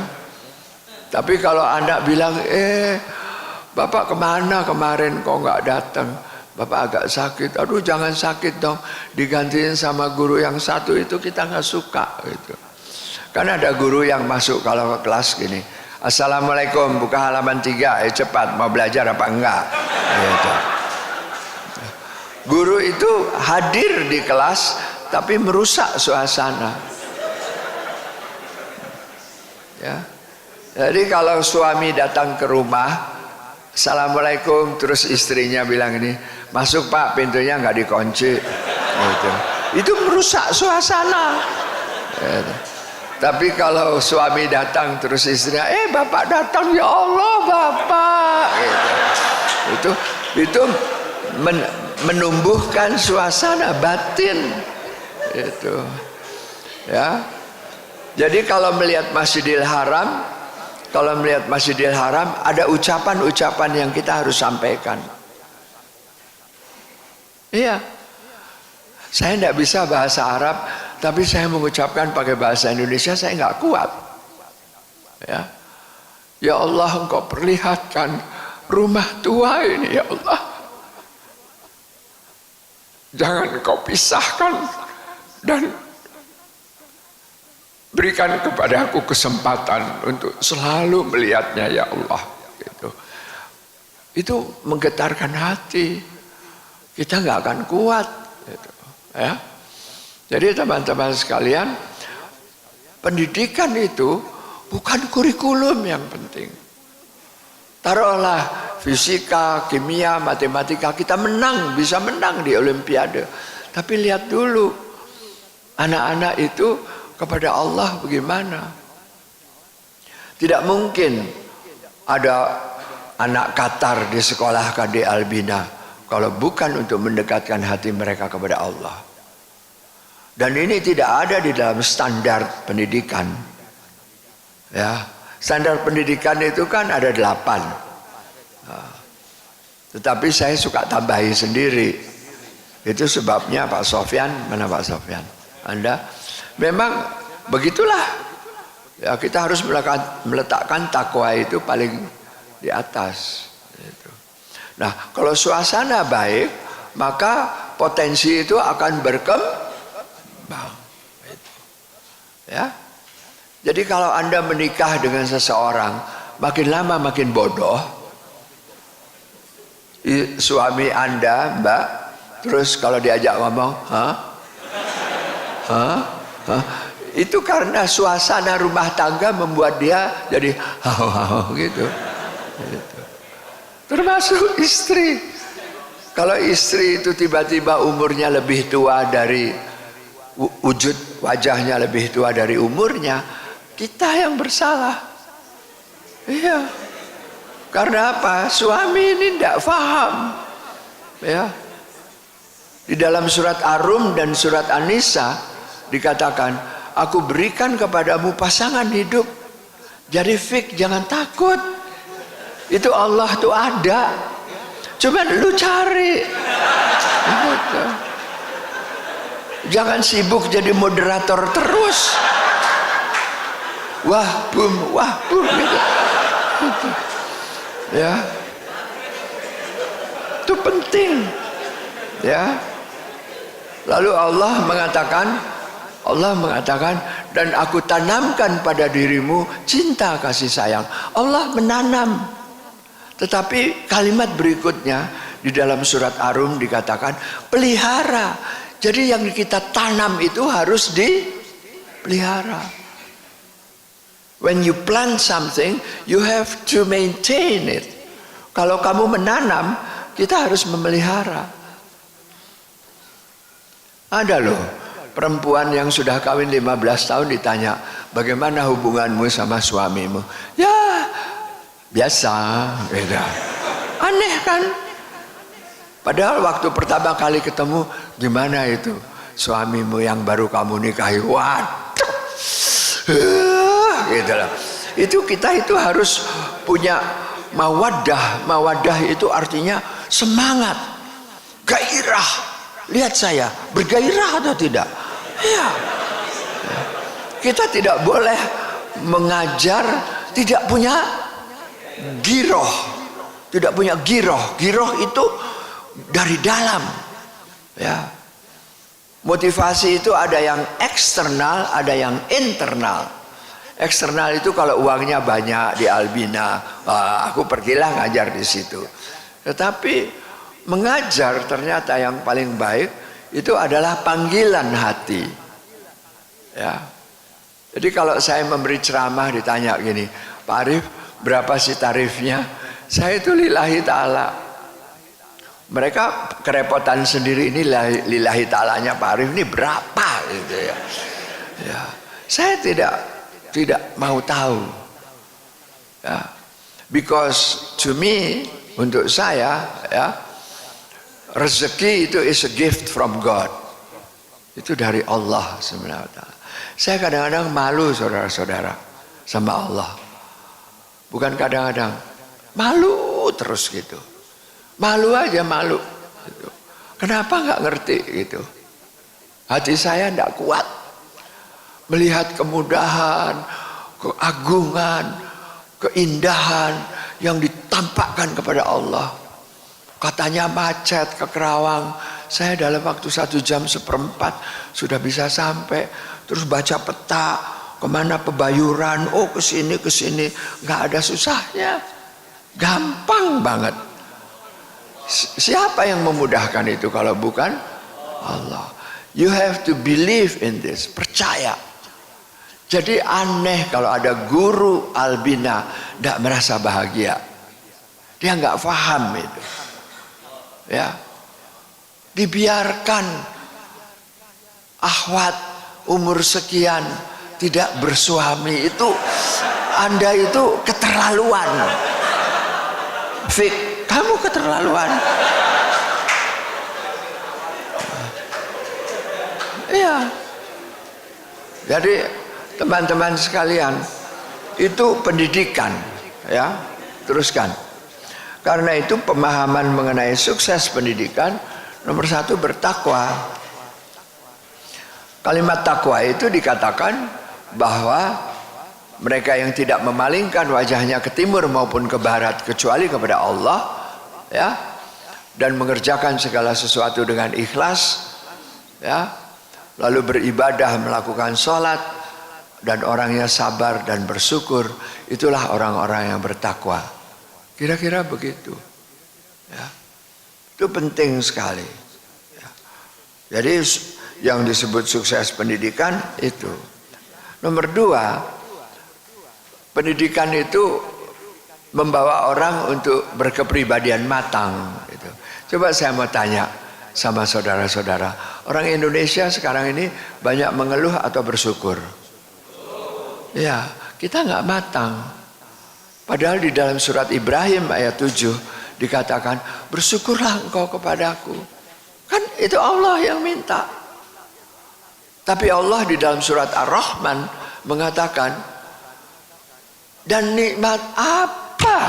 Tapi kalau anak bilang, Bapak kemana kemarin kok nggak datang? Bapak agak sakit, aduh jangan sakit dong, digantiin sama guru yang satu itu kita nggak suka gitu. Kan ada guru yang masuk kalau ke kelas gini, Assalamualaikum, buka halaman 3, cepat mau belajar apa enggak? Gitu. Guru itu hadir di kelas tapi merusak suasana. Ya. Jadi kalau suami datang ke rumah, Assalamualaikum, terus istrinya bilang ini, masuk Pak, pintunya nggak dikunci, gitu. Itu merusak suasana. Gitu. Tapi kalau suami datang terus istrinya, Bapak datang, ya Allah Bapak, gitu. Itu menumbuhkan suasana batin, gitu. Ya. Jadi kalau melihat Masjidil Haram, ada ucapan-ucapan yang kita harus sampaikan. Iya, saya tidak bisa bahasa Arab, tapi saya mengucapkan pakai bahasa Indonesia saya nggak kuat. Ya Allah, Engkau perlihatkan rumah tua ini, ya Allah. Jangan Engkau pisahkan dan berikan kepada aku kesempatan untuk selalu melihatnya, ya Allah. Gitu. Itu menggetarkan hati. Kita nggak akan kuat. Gitu. Ya. Jadi teman-teman sekalian, pendidikan itu bukan kurikulum yang penting. Taruhlah fisika, kimia, matematika, kita bisa menang di Olimpiade. Tapi lihat dulu, anak-anak itu kepada Allah bagaimana? Tidak mungkin ada anak Qatar di sekolah KD Albina kalau bukan untuk mendekatkan hati mereka kepada Allah. Dan ini tidak ada di dalam standar pendidikan. Ya, standar pendidikan itu kan ada 8. Tetapi saya suka tambahi sendiri. Itu sebabnya Pak Sofyan, mana Pak Sofyan? Anda memang begitulah. Ya, kita harus meletakkan takwa itu paling di atas. Gitu. Nah, kalau suasana baik, maka potensi itu akan berkembang. Gitu. Ya. Jadi kalau Anda menikah dengan seseorang, makin lama makin bodoh. Suami Anda, Mbak, terus kalau diajak ngomong, itu karena suasana rumah tangga membuat dia jadi gitu. Termasuk istri. Kalau istri itu tiba-tiba umurnya lebih tua dari wujud wajahnya lebih tua dari umurnya, kita yang bersalah. Iya. Karena apa? Suami ini tidak paham. Ya. Di dalam surat Ar-Rum dan surat An-Nisa dikatakan, aku berikan kepadamu pasangan hidup. Jadi fik, jangan takut. Itu Allah tuh ada. Cuma lu cari. Gitu. Jangan sibuk jadi moderator terus. Wah bum gitu. Gitu. Ya, itu penting. Ya. Lalu Allah mengatakan, dan aku tanamkan pada dirimu cinta kasih sayang. Allah menanam. Tetapi kalimat berikutnya di dalam surat Ar-Rum dikatakan pelihara. Jadi yang kita tanam itu harus dipelihara. When you plant something, you have to maintain it. Kalau kamu menanam, kita harus memelihara. Ada loh perempuan yang sudah kawin 15 tahun ditanya, bagaimana hubunganmu sama suamimu? Ya, biasa, beda. Aneh kan? Padahal waktu pertama kali ketemu, gimana itu suamimu yang baru kamu nikahi? Waduh, gitu lah. Itu kita itu harus punya mawaddah. Mawaddah itu artinya semangat, gairah. Lihat saya, bergairah atau tidak? Ya. Kita tidak boleh mengajar tidak punya giroh. Tidak punya giroh. Giroh itu dari dalam. Ya. Motivasi itu ada yang eksternal, ada yang internal. Eksternal itu kalau uangnya banyak di Albina, aku pergilah ngajar di situ. Tetapi mengajar ternyata yang paling baik itu adalah panggilan hati. Ya. Jadi kalau saya memberi ceramah ditanya gini, Pak Arif berapa sih tarifnya? Saya itu lillahi ta'ala. Mereka kerepotan sendiri, ini lillahi ta'alanya Pak Arif ini berapa gitu ya. Ya. Saya tidak mau tahu. Ya. Because to me, untuk saya ya, rezeki itu is a gift from God. Itu dari Allah SWT. Saya kadang-kadang malu saudara-saudara sama Allah. Bukan kadang-kadang, malu terus gitu. Malu aja malu gitu. Kenapa nggak ngerti gitu? Hati saya tidak kuat melihat kemudahan, keagungan, keindahan yang ditampakkan kepada Allah. Katanya macet ke Kerawang, saya dalam waktu 1 jam 1/4 sudah bisa sampai. Terus baca peta kemana Pebayuran, oh kesini, nggak ada susahnya, gampang banget. Siapa yang memudahkan itu kalau bukan Allah? You have to believe in this, percaya. Jadi aneh kalau ada guru Albina tidak merasa bahagia. Dia nggak paham itu. Ya, dibiarkan akhwat umur sekian tidak bersuami, itu Anda itu keterlaluan. Fik, kamu keterlaluan. Iya. Jadi teman-teman sekalian, itu pendidikan, ya, teruskan. Karena itu pemahaman mengenai sukses pendidikan, nomor 1 bertakwa. Kalimat takwa itu dikatakan bahwa mereka yang tidak memalingkan wajahnya ke timur maupun ke barat kecuali kepada Allah, ya, dan mengerjakan segala sesuatu dengan ikhlas, ya, lalu beribadah, melakukan sholat, dan orangnya sabar dan bersyukur, itulah orang-orang yang bertakwa. Kira-kira begitu. Ya. Itu penting sekali. Ya. Jadi yang disebut sukses pendidikan itu. Nomor 2, pendidikan itu membawa orang untuk berkepribadian matang. Gitu. Coba saya mau tanya sama saudara-saudara, orang Indonesia sekarang ini banyak mengeluh atau bersyukur? Ya, kita nggak matang. Padahal di dalam surat Ibrahim ayat 7 dikatakan, bersyukurlah engkau kepadaku. Kan itu Allah yang minta. Tapi Allah di dalam surat Ar-Rahman mengatakan, dan nikmat apa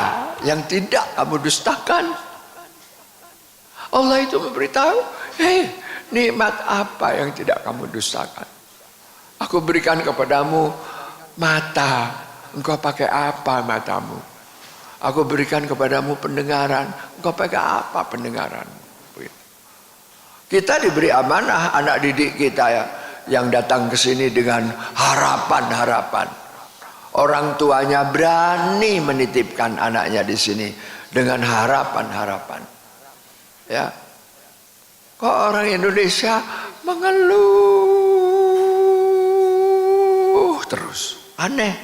yang tidak kamu dustakan? Allah itu memberitahu, hei, nikmat apa yang tidak kamu dustakan? Aku berikan kepadamu mata, engkau pakai apa matamu? Aku berikan kepadamu pendengaran, engkau pakai apa pendengaran? Kita diberi amanah anak didik kita ya, yang datang ke sini dengan harapan-harapan. Orang tuanya berani menitipkan anaknya di sini dengan harapan-harapan. Ya, kok orang Indonesia mengeluh terus, aneh.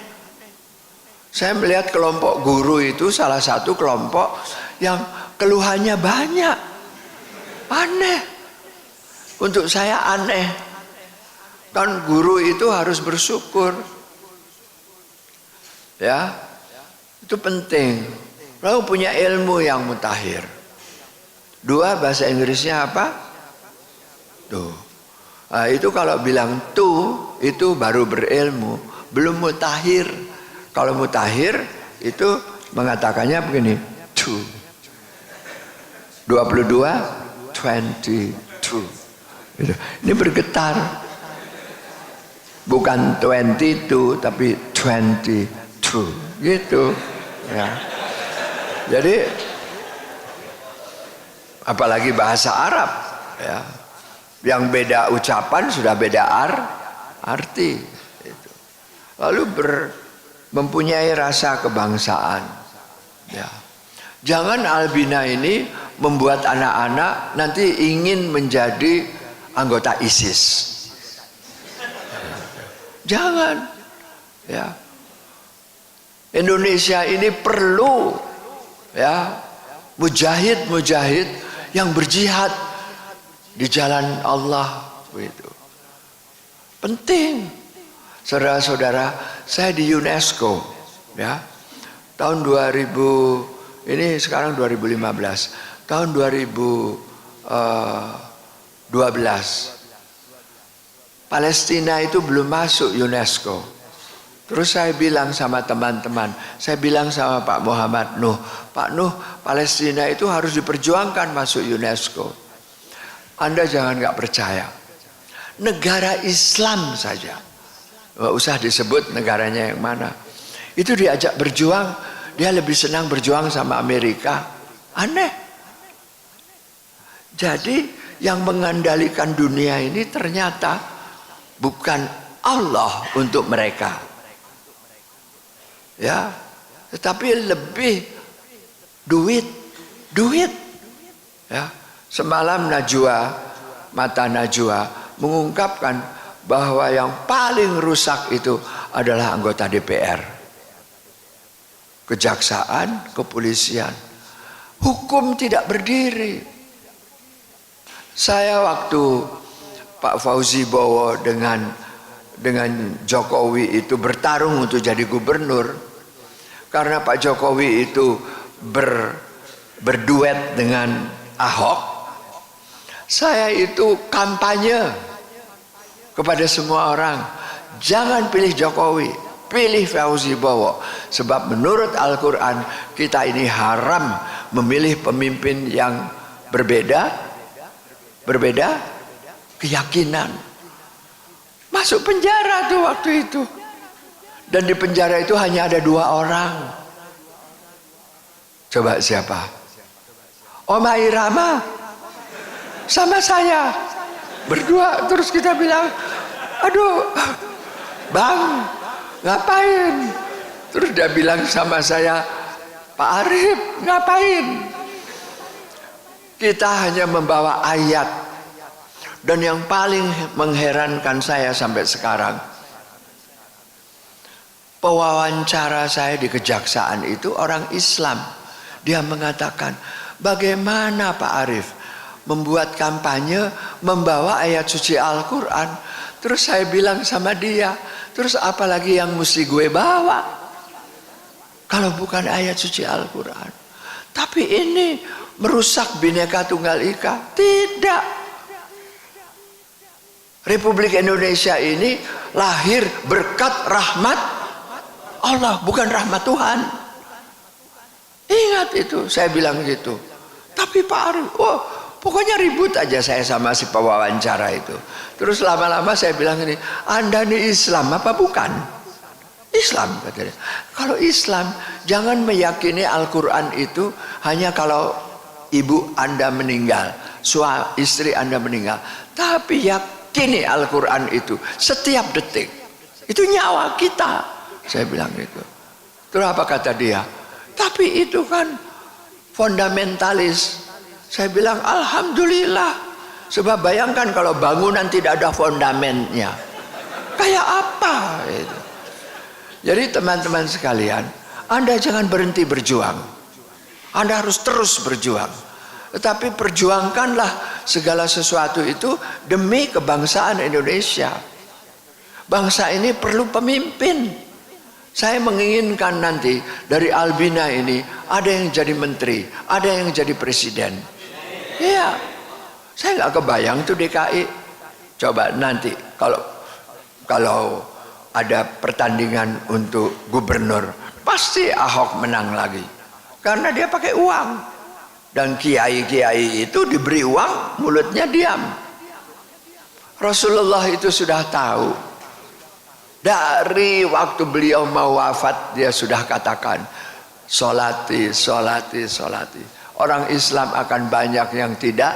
Saya melihat kelompok guru itu salah satu kelompok yang keluhannya banyak, aneh. Untuk saya aneh. Kan guru itu harus bersyukur. Ya, itu penting. Lalu punya ilmu yang mutakhir. 2 bahasa Inggrisnya apa? Tuh. Nah, itu kalau bilang tuh itu baru berilmu, belum mutakhir. Kalau mutakhir itu mengatakannya begini, 22, 22. Ini bergetar. Bukan 22 tapi 22 gitu ya. Jadi apalagi bahasa Arab ya, yang beda ucapan sudah beda arti itu. Lalu mempunyai rasa kebangsaan ya. Jangan Albina ini membuat anak-anak nanti ingin menjadi anggota ISIS. Jangan ya. Indonesia ini perlu ya mujahid-mujahid yang berjihad di jalan Allah gitu. Penting. Saudara-saudara, saya di UNESCO ya. Tahun 2000 ini sekarang 2015. Tahun 2012 Palestina itu belum masuk UNESCO. Terus saya bilang sama teman-teman, saya bilang sama Pak Muhammad Nuh, Pak Nuh, Palestina itu harus diperjuangkan masuk UNESCO. Anda jangan nggak percaya. Negara Islam saja, nggak usah disebut negaranya yang mana, itu diajak berjuang, dia lebih senang berjuang sama Amerika. Aneh. Jadi yang mengendalikan dunia ini ternyata bukan Allah untuk mereka, ya, tetapi lebih duit, ya. Semalam Mata Najwa mengungkapkan bahwa yang paling rusak itu adalah anggota DPR, kejaksaan, kepolisian. Hukum tidak berdiri. Saya waktu Pak Fauzi Bowo dengan Jokowi itu bertarung untuk jadi gubernur, karena Pak Jokowi itu berduet dengan Ahok, saya itu kampanye kepada semua orang, jangan pilih Jokowi, pilih Fauzi Bowo, sebab menurut Al-Quran kita ini haram memilih pemimpin yang berbeda keyakinan. Masuk penjara tuh waktu itu. Dan di penjara itu hanya ada 2 orang. Coba siapa? Oma Irama sama saya berdua. Terus kita bilang, aduh, Bang, ngapain? Terus dia bilang sama saya, Pak Arif, ngapain? Kita hanya membawa ayat. Dan yang paling mengherankan saya sampai sekarang, pewawancara saya di kejaksaan itu orang Islam. Dia mengatakan, bagaimana Pak Arif membuat kampanye membawa ayat suci Al-Quran? Terus saya bilang sama dia, terus apalagi yang mesti gue bawa kalau bukan ayat suci Al-Quran? Tapi ini merusak Bhinneka Tunggal Ika? Tidak. Republik Indonesia ini lahir berkat rahmat Allah, bukan rahmat Tuhan. Ingat itu, saya bilang gitu. Tapi Pak Arif, pokoknya ribut aja saya sama si pewawancara itu. Terus lama-lama saya bilang ini, Anda ini Islam apa bukan? Islam katanya. Kalau Islam, jangan meyakini Al-Quran itu hanya kalau ibu Anda meninggal, istri Anda meninggal. Tapi yakini Al-Quran itu setiap detik. Itu nyawa kita. Saya bilang gitu. Terus apa kata dia? Tapi itu kan fundamentalis. Saya bilang alhamdulillah. Sebab bayangkan kalau bangunan tidak ada fondamennya, kayak apa itu. Jadi teman-teman sekalian, Anda jangan berhenti berjuang. Anda harus terus berjuang. Tetapi perjuangkanlah segala sesuatu itu demi kebangsaan Indonesia. Bangsa ini perlu pemimpin. Saya menginginkan nanti dari Albina ini ada yang jadi menteri, ada yang jadi presiden. Iya, saya nggak kebayang tuh DKI. Coba nanti kalau ada pertandingan untuk gubernur, pasti Ahok menang lagi, karena dia pakai uang. Dan kiai-kiai itu diberi uang, mulutnya diam. Rasulullah itu sudah tahu. Dari waktu beliau mau wafat, dia sudah katakan, solati, solati, solati. Orang Islam akan banyak yang tidak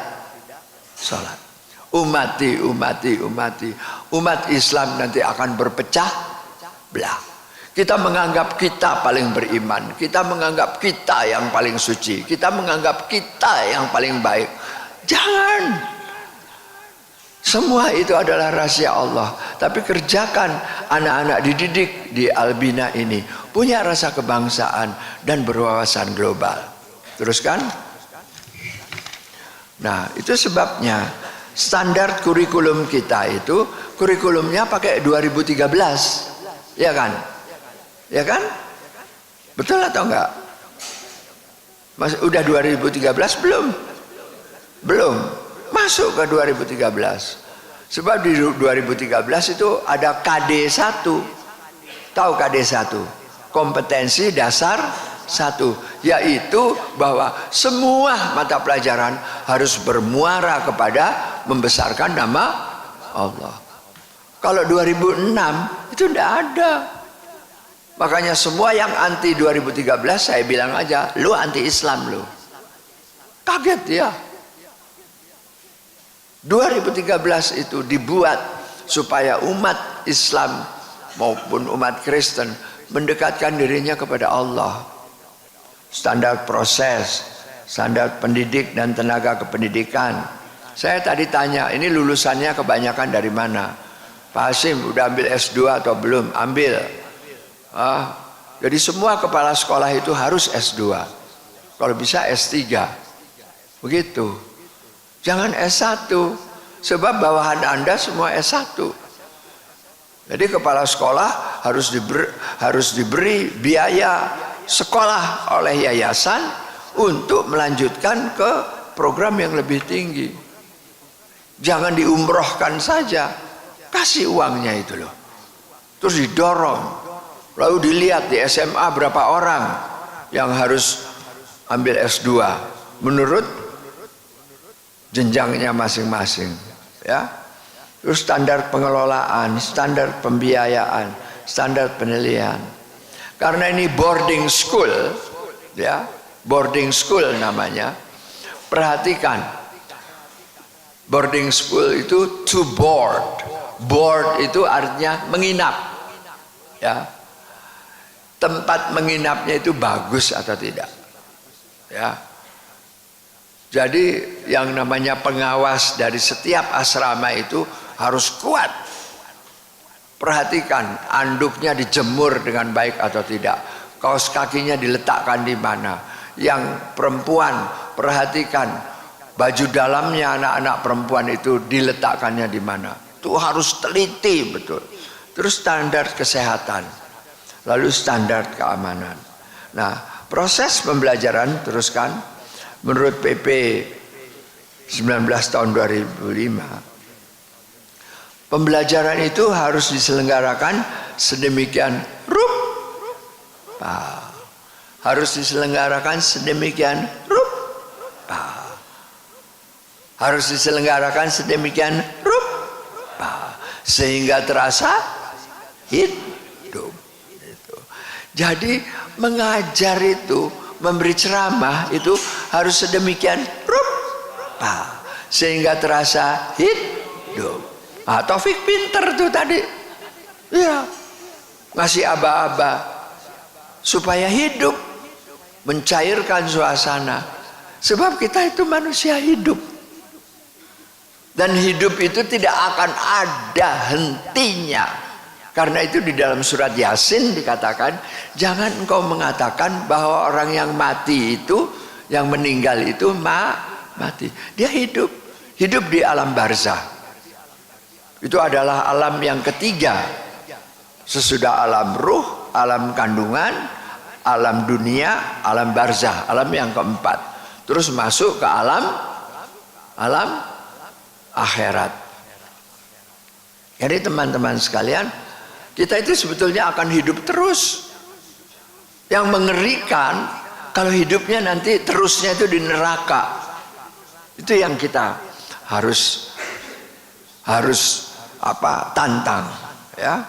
sholat. Umati, umati, umati. Umat Islam nanti akan berpecah belah. Kita menganggap kita paling beriman, kita menganggap kita yang paling suci, kita menganggap kita yang paling baik. Jangan. Semua itu adalah rahasia Allah. Tapi kerjakan anak-anak dididik di Albina ini punya rasa kebangsaan dan berwawasan global. Teruskan. Nah, itu sebabnya standar kurikulum kita itu kurikulumnya pakai 2013. Ya kan? Ya kan? Betul atau enggak? Udah 2013 belum? Belum. Masuk ke 2013. Sebab di 2013 itu ada KD1. Tahu KD1? Kompetensi dasar 1, yaitu bahwa semua mata pelajaran harus bermuara kepada membesarkan nama Allah. Kalau 2006 itu tidak ada. Makanya semua yang anti 2013 saya bilang aja, lu anti Islam lu. Kaget ya. 2013 itu dibuat supaya umat Islam maupun umat Kristen mendekatkan dirinya kepada Allah. Standar proses, standar pendidik dan tenaga kependidikan. Saya tadi tanya, ini lulusannya kebanyakan dari mana? Pak Hasim udah ambil S2 atau belum? Ambil. Jadi semua kepala sekolah itu harus S2. Kalau bisa S3. Begitu. Jangan S1, sebab bawahan Anda semua S1. Jadi kepala sekolah harus diberi biaya sekolah oleh yayasan untuk melanjutkan ke program yang lebih tinggi. Jangan diumrohkan saja, kasih uangnya itu loh. Terus didorong, lalu dilihat di SMA berapa orang yang harus ambil S2 menurut jenjangnya masing-masing, ya. Terus standar pengelolaan, standar pembiayaan, standar penilaian. Karena ini boarding school, ya, boarding school namanya. Perhatikan, boarding school itu to board. Board itu artinya menginap. ya, tempat menginapnya itu bagus atau tidak, ya. Jadi yang namanya pengawas dari setiap asrama itu harus kuat. Perhatikan anduknya dijemur dengan baik atau tidak, kaos kakinya diletakkan di mana. Yang perempuan perhatikan baju dalamnya anak-anak perempuan itu diletakkannya di mana. Itu harus teliti betul. Terus standar kesehatan, lalu standar keamanan. Nah, proses pembelajaran teruskan. Menurut PP 19 tahun 2005, pembelajaran itu harus diselenggarakan sedemikian rupa. Harus diselenggarakan sedemikian rupa. Harus diselenggarakan sedemikian rupa sehingga terasa hidup. Jadi mengajar itu, memberi ceramah itu harus sedemikian rupa sehingga terasa hidup. Ah, Taufik pinter tuh tadi, ya, ngasih aba-aba supaya hidup, mencairkan suasana. Sebab kita itu manusia hidup, dan hidup itu tidak akan ada hentinya. Karena itu di dalam surat Yasin dikatakan, jangan engkau mengatakan bahwa orang yang mati itu, yang meninggal itu mati. Dia hidup, hidup di alam barzah. Itu adalah alam yang ketiga, sesudah alam ruh, alam kandungan, alam dunia, alam barzah, alam yang keempat. Terus masuk ke alam akhirat. Jadi teman-teman sekalian, kita itu sebetulnya akan hidup terus. Yang mengerikan kalau hidupnya nanti terusnya itu di neraka. Itu yang kita harus tantang, ya.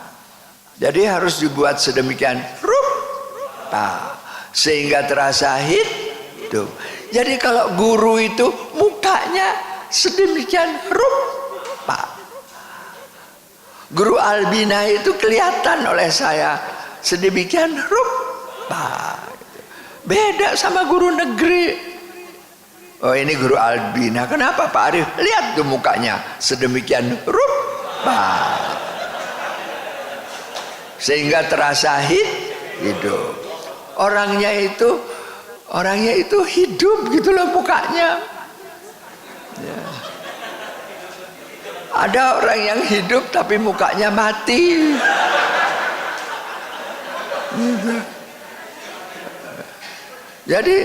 Jadi harus dibuat sedemikian rupa sehingga terasa hidup. Jadi kalau guru itu mukanya sedemikian rupa. Guru Albina itu kelihatan oleh saya sedemikian rupa. Beda sama guru negeri. Oh, ini guru Albina. Kenapa Pak Arif? Lihat tuh mukanya sedemikian rupa sehingga terasa hidup. Orangnya itu hidup gitu loh mukanya, ya. Ada orang yang hidup tapi mukanya mati. Jadi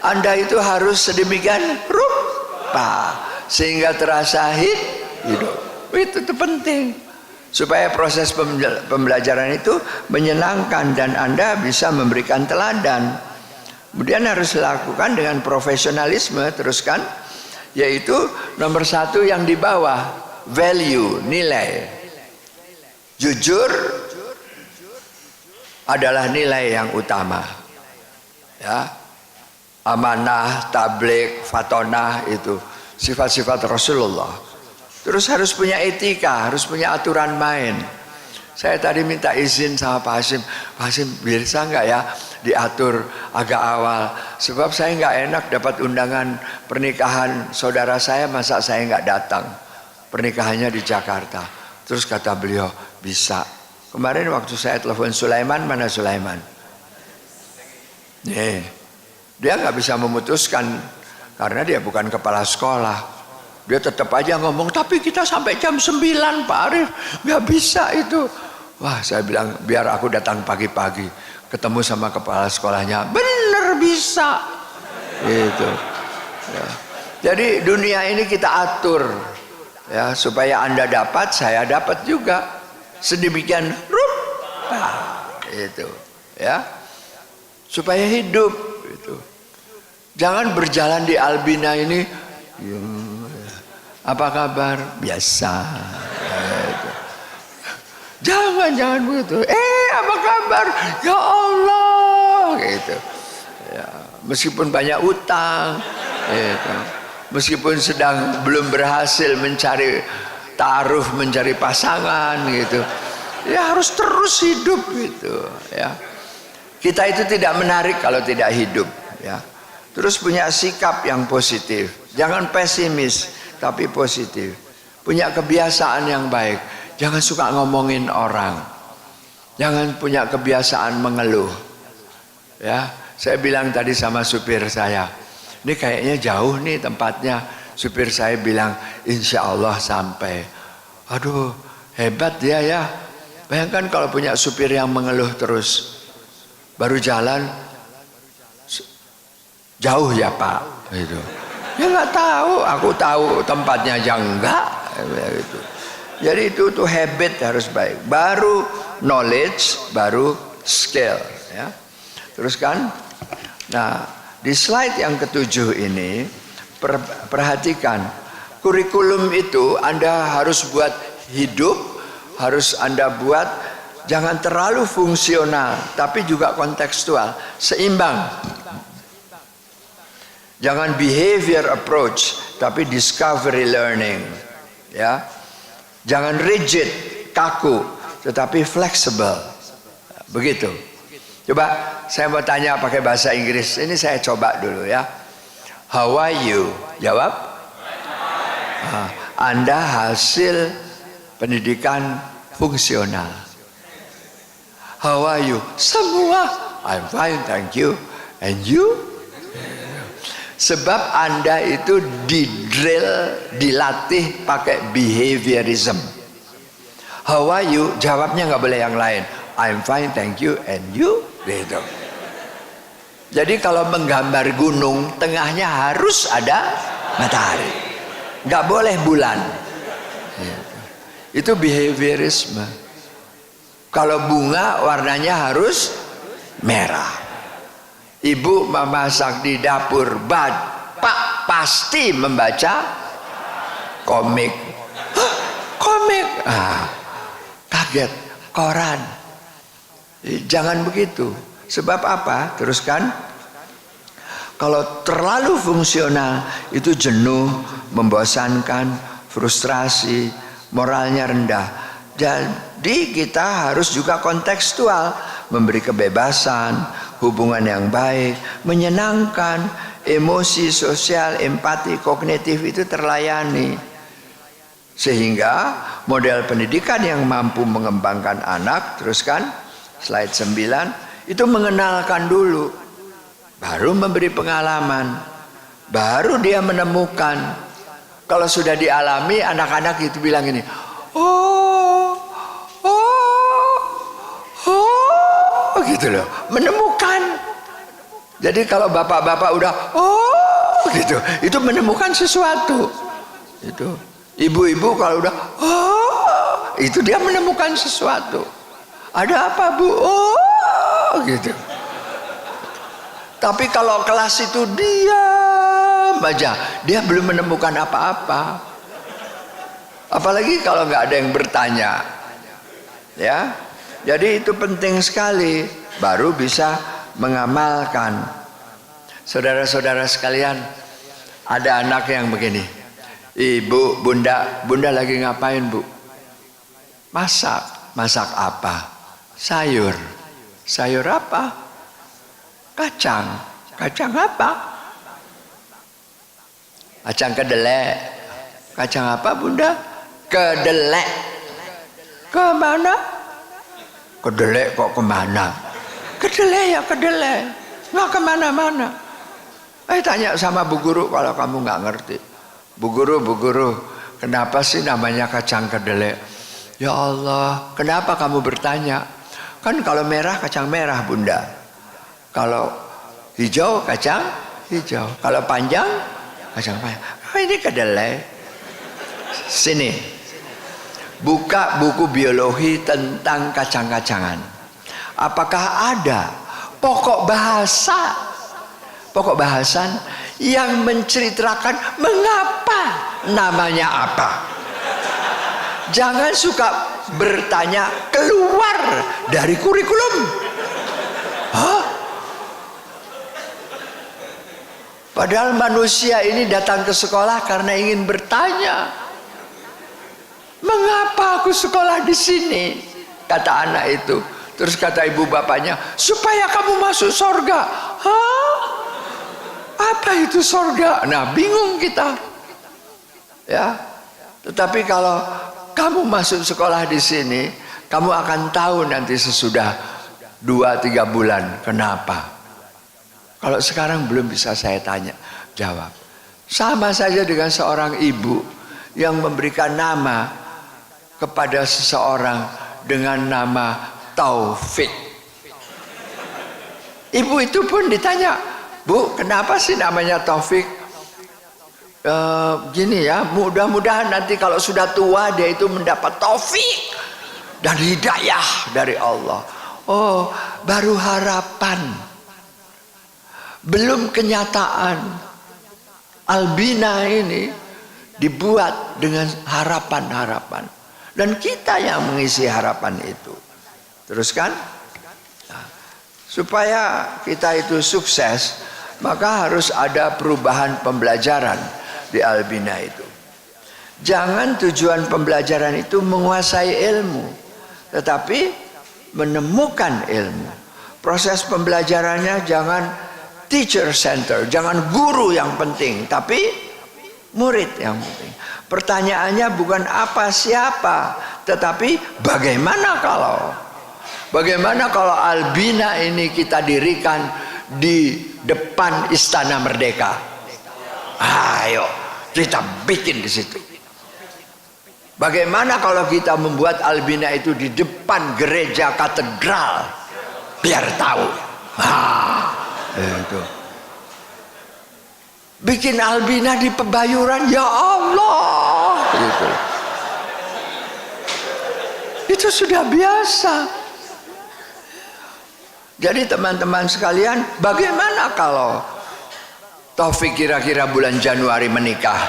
Anda itu harus sedemikian rupa sehingga terasa hidup. Itu penting supaya proses pembelajaran itu menyenangkan dan Anda bisa memberikan teladan. Kemudian harus dilakukan dengan profesionalisme, teruskan, yaitu nomor satu yang di bawah, value, nilai. Jujur adalah nilai yang utama, ya. Amanah, tabligh, fatonah, itu sifat-sifat Rasulullah. Terus harus punya etika, harus punya aturan main. Saya tadi minta izin sama Pak Hasim, Pak Hasim bisa nggak ya diatur agak awal, sebab saya nggak enak dapat undangan pernikahan saudara saya, masa saya nggak datang. Pernikahannya di Jakarta. Terus kata beliau, bisa. Kemarin waktu saya telepon Sulaiman, mana Sulaiman? Nih, dia nggak bisa memutuskan karena dia bukan kepala sekolah. Dia tetap aja ngomong, tapi kita sampai jam 9 Pak Arif, nggak bisa itu. Wah, saya bilang biar aku datang pagi-pagi, ketemu sama kepala sekolahnya. Bener bisa, gitu. Ya. Jadi dunia ini kita atur, ya, supaya Anda dapat, saya dapat juga, sedemikian rupa, itu, ya, supaya hidup, itu. Jangan berjalan di Albina ini, apa kabar? Biasa. Gitu. Jangan begitu. Apa kabar? Ya Allah, gitu. Ya, meskipun banyak utang, gitu. Meskipun sedang belum berhasil mencari taruh, mencari pasangan, gitu. Ya harus terus hidup gitu ya. Kita itu tidak menarik kalau tidak hidup ya. Terus punya sikap yang positif. Jangan pesimis tapi positif. Punya kebiasaan yang baik. Jangan suka ngomongin orang. Jangan punya kebiasaan mengeluh. Ya, saya bilang tadi sama supir saya, ini kayaknya jauh nih tempatnya. Supir saya bilang, insya Allah sampai. Aduh, hebat dia ya. Bayangkan kalau punya supir yang mengeluh terus. Baru jalan, jauh ya Pak. Gitu. Ya nggak tahu, aku tahu tempatnya aja enggak. Gitu. Jadi itu tuh habit harus baik. Baru knowledge, baru skill. Ya. Terus kan, nah di slide yang ketujuh ini perhatikan kurikulum itu Anda harus buat hidup, harus Anda buat jangan terlalu fungsional, tapi juga kontekstual, seimbang. Jangan behavior approach, tapi discovery learning, ya. Jangan rigid, kaku, tetapi flexible. Begitu. Coba saya mau tanya pakai bahasa Inggris. Ini saya coba dulu ya. How are you? Jawab. Anda hasil pendidikan fungsional. How are you? Semua. I'm fine, thank you. And you? Sebab Anda itu dilatih pakai behaviorism. How are you? Jawabnya nggak boleh yang lain. I'm fine, thank you. And you? Gitu. Jadi kalau menggambar gunung, tengahnya harus ada matahari, nggak boleh bulan. Gitu. Itu behaviorisme. Kalau bunga warnanya harus merah. Ibu memasak di dapur, Pak pasti membaca komik. Hah, komik? Kaget, koran. Jangan begitu. Sebab apa? Teruskan. Kalau terlalu fungsional itu jenuh, membosankan, frustrasi, moralnya rendah. Jadi kita harus juga kontekstual, memberi kebebasan, hubungan yang baik, menyenangkan, emosi, sosial, empati, kognitif itu terlayani. Sehingga model pendidikan yang mampu mengembangkan anak, teruskan slide 9, itu mengenalkan dulu, baru memberi pengalaman, baru dia menemukan. Kalau sudah dialami, anak-anak itu bilang ini, gitu loh, menemukan. Jadi kalau bapak-bapak udah gitu, itu menemukan sesuatu. Itu ibu-ibu kalau udah itu dia menemukan sesuatu. Ada apa Bu? Gitu. Tapi kalau kelas itu diam aja, dia belum menemukan apa-apa. Apalagi kalau nggak ada yang bertanya, ya. Jadi itu penting sekali, baru bisa mengamalkan. Saudara-saudara sekalian, ada anak yang begini, Ibu, Bunda lagi ngapain Bu? Masak apa? Sayur apa? Kacang apa? Kacang kedelai. Kacang apa Bunda? Kedelai. Kemana? Kedelai kok kemana? Kedelai ya kedelai, nggak kemana-mana. Tanya sama Bu Guru kalau kamu nggak ngerti. Bu Guru, kenapa sih namanya kacang kedelai? Ya Allah, kenapa kamu bertanya? Kan kalau merah kacang merah Bunda, kalau hijau kacang hijau, kalau panjang kacang panjang. Ini kedelai. Sini, buka buku biologi tentang kacang-kacangan. Apakah ada pokok bahasan yang menceritakan mengapa namanya apa? Jangan suka bertanya keluar dari kurikulum. Padahal manusia ini datang ke sekolah karena ingin bertanya, mengapa aku sekolah di sini? kata anak itu. Terus kata ibu bapaknya, supaya kamu masuk surga. Hah? Apa itu surga? Nah, bingung kita. Ya. Tetapi kalau kamu masuk sekolah di sini, kamu akan tahu nanti sesudah 2-3 bulan kenapa. Kalau sekarang belum bisa saya jawab. Sama saja dengan seorang ibu yang memberikan nama kepada seseorang dengan nama Taufik. Ibu itu pun ditanya, Bu, kenapa sih namanya Taufik? Gini ya, mudah-mudahan nanti kalau sudah tua dia itu mendapat taufik dan hidayah dari Allah. Oh, baru harapan, belum kenyataan. Albina ini dibuat dengan harapan-harapan, dan kita yang mengisi harapan itu. Teruskan, nah, supaya kita itu sukses, maka harus ada perubahan pembelajaran di Albina itu. Jangan tujuan pembelajaran itu menguasai ilmu, tetapi menemukan ilmu. Proses pembelajarannya jangan teacher center, jangan guru yang penting, tapi murid yang penting. Pertanyaannya bukan apa siapa, tetapi bagaimana kalau Albina ini kita dirikan di depan Istana Merdeka. Ayo kita bikin di situ. Bagaimana kalau kita membuat Albina itu di depan gereja katedral, biar tahu. Itu. Bikin Albina di Pebayuran, ya Allah. Gitu. Itu sudah biasa. Jadi teman-teman sekalian, bagaimana kalau Taufik kira-kira bulan Januari menikah?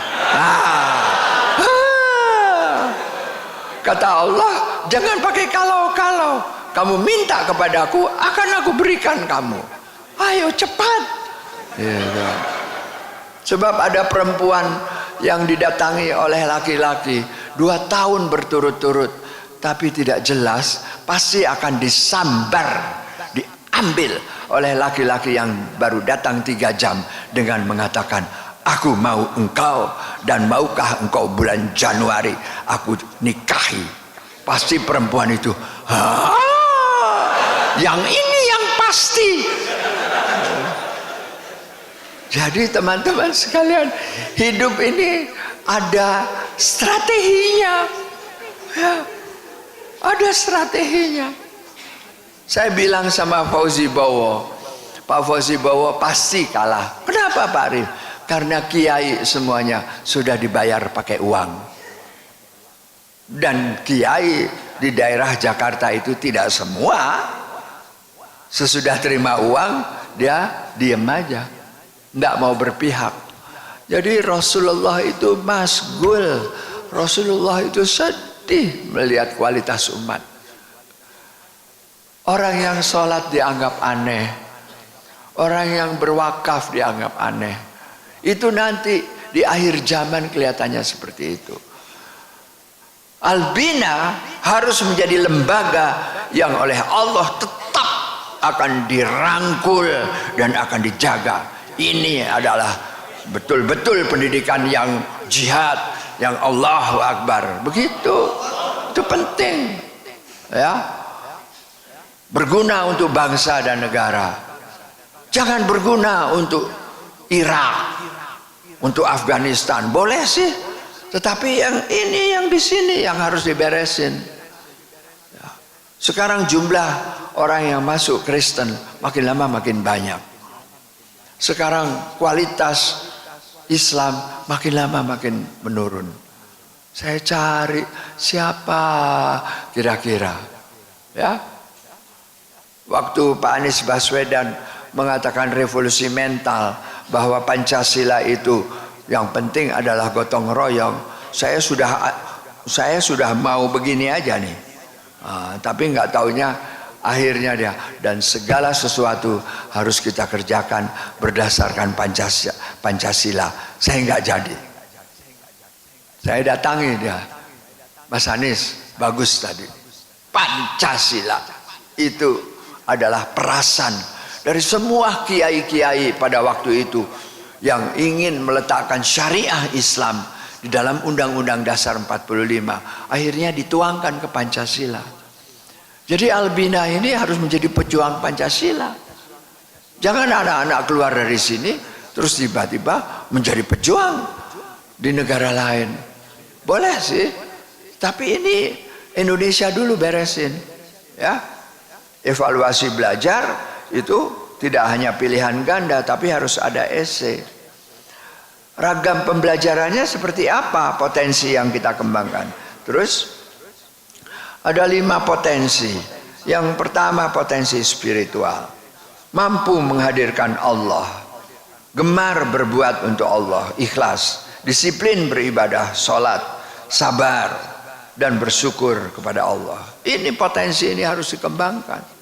Kata Allah, jangan pakai kalau-kalau. Kamu minta kepadaku, akan aku berikan kamu. Ayo cepat. Ya. Sebab ada perempuan yang didatangi oleh laki-laki 2 tahun berturut-turut, tapi tidak jelas, pasti akan disambar, diambil oleh laki-laki yang baru datang 3 jam dengan mengatakan, aku mau engkau, dan maukah engkau bulan Januari aku nikahi. Pasti perempuan itu, yang ini yang pasti. Jadi teman-teman sekalian, hidup ini ada strateginya, ya, ada strateginya. Saya bilang sama Fauzi Bowo, Pak Fauzi Bowo pasti kalah. Kenapa Pak Arif? Karena kiai semuanya sudah dibayar pakai uang. Dan kiai di daerah Jakarta itu tidak semua. Sesudah terima uang, dia diem aja, tidak mau berpihak. Jadi Rasulullah itu masgul, Rasulullah itu sedih melihat kualitas umat. Orang yang sholat dianggap aneh, orang yang berwakaf dianggap aneh. Itu nanti di akhir zaman kelihatannya seperti itu. Albina harus menjadi lembaga yang oleh Allah tetap akan dirangkul dan akan dijaga. Ini adalah betul-betul pendidikan yang jihad, yang Allahu Akbar. Begitu, itu penting, ya. Berguna untuk bangsa dan negara. Jangan berguna untuk Irak, untuk Afghanistan. Boleh sih, tetapi yang ini, yang di sini yang harus diberesin. Ya. Sekarang jumlah orang yang masuk Kristen makin lama makin banyak. Sekarang kualitas Islam makin lama makin menurun. Saya cari siapa kira-kira, ya. Waktu Pak Anies Baswedan mengatakan revolusi mental, bahwa Pancasila itu yang penting adalah gotong royong, saya sudah mau begini aja nih, tapi nggak taunya akhirnya dia, dan segala sesuatu harus kita kerjakan berdasarkan Pancasila. Saya nggak jadi. Saya datangi dia, Mas Anies, bagus tadi. Pancasila itu adalah perasan dari semua kiai-kiai pada waktu itu yang ingin meletakkan syariah Islam di dalam Undang-Undang Dasar 45. Akhirnya dituangkan ke Pancasila. Jadi Albina ini harus menjadi pejuang Pancasila. Jangan anak-anak keluar dari sini terus tiba-tiba menjadi pejuang di negara lain. Boleh sih, tapi ini Indonesia dulu beresin, ya. Evaluasi belajar itu tidak hanya pilihan ganda, tapi harus ada esai. Ragam pembelajarannya seperti apa potensi yang kita kembangkan. Terus ada 5 potensi. Yang pertama potensi spiritual, mampu menghadirkan Allah, gemar berbuat untuk Allah, ikhlas, disiplin beribadah, sholat, sabar, dan bersyukur kepada Allah. Ini potensi ini harus dikembangkan.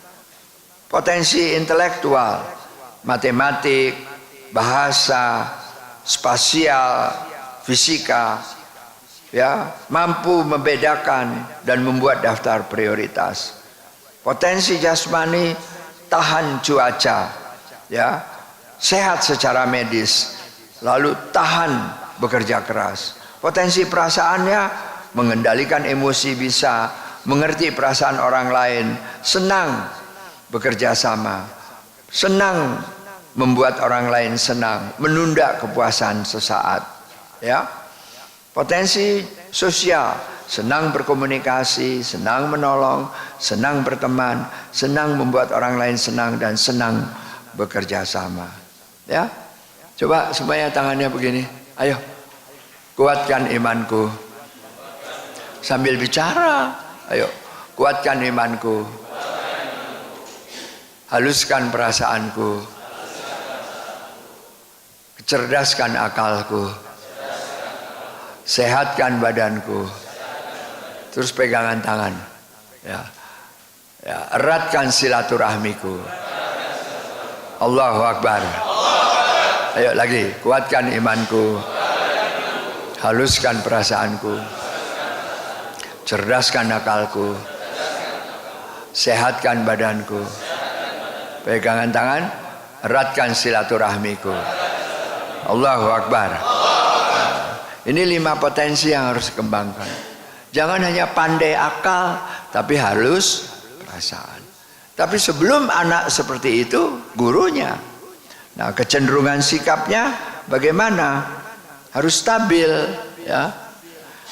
Potensi intelektual, matematik, bahasa, spasial, fisika, ya, mampu membedakan dan membuat daftar prioritas. Potensi jasmani, tahan cuaca, ya, sehat secara medis, lalu tahan bekerja keras. Potensi perasaannya, mengendalikan emosi bisa, mengerti perasaan orang lain, senang bekerja sama, senang membuat orang lain senang, menunda kepuasan sesaat, ya. Potensi sosial, senang berkomunikasi, senang menolong, senang berteman, senang membuat orang lain senang, dan senang bekerja sama, ya. Coba semuanya tangannya begini, ayo kuatkan imanku. Sambil bicara, ayo kuatkan imanku, haluskan perasaanku, cerdaskan akalku, sehatkan badanku. Terus pegangan tangan, ya, ya, eratkan silaturahmiku. Allahu Akbar. Ayo lagi, kuatkan imanku, haluskan perasaanku, cerdaskan akalku, sehatkan badanku, pegangan tangan, eratkan silaturahmiku. Allahu Akbar. Ini 5 potensi yang harus dikembangkan. Jangan hanya pandai akal, tapi halus perasaan. Tapi sebelum anak seperti itu, gurunya. Nah, kecenderungan sikapnya bagaimana? Harus stabil, ya.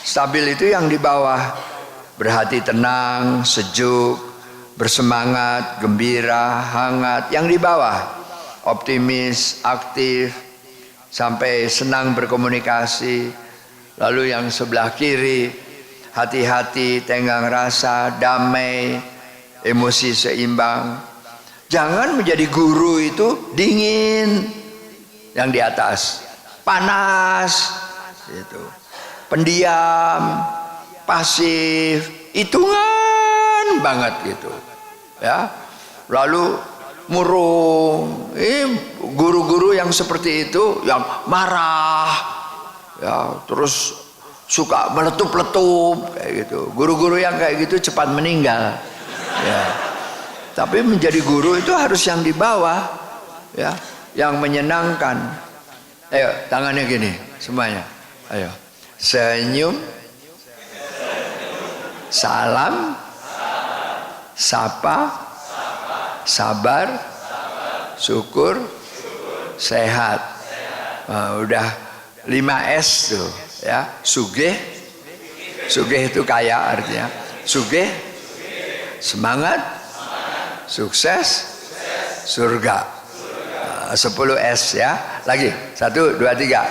Stabil itu yang di bawah, berhati tenang, sejuk, bersemangat, gembira, hangat. Yang di bawah, optimis, aktif, sampai senang berkomunikasi. Lalu yang sebelah kiri, hati-hati, tenggang rasa, damai, emosi seimbang. Jangan menjadi guru itu dingin, yang di atas panas, gitu. Pendiam, pasif, hitungan banget gitu, ya. Lalu murung. Guru-guru yang seperti itu yang marah, ya, terus suka meletup-letup kayak gitu. Guru-guru yang kayak gitu cepat meninggal, ya. Tapi menjadi guru itu harus yang di bawah, ya, yang menyenangkan. Ayo tangannya gini semuanya, ayo. Senyum, salam, sapa, sabar, syukur, sehat. Nah, udah 5S tuh, ya. Sugih, sugih itu kaya artinya. Sugih, semangat, sukses, surga. 10S ya. Lagi 1, 2, 3.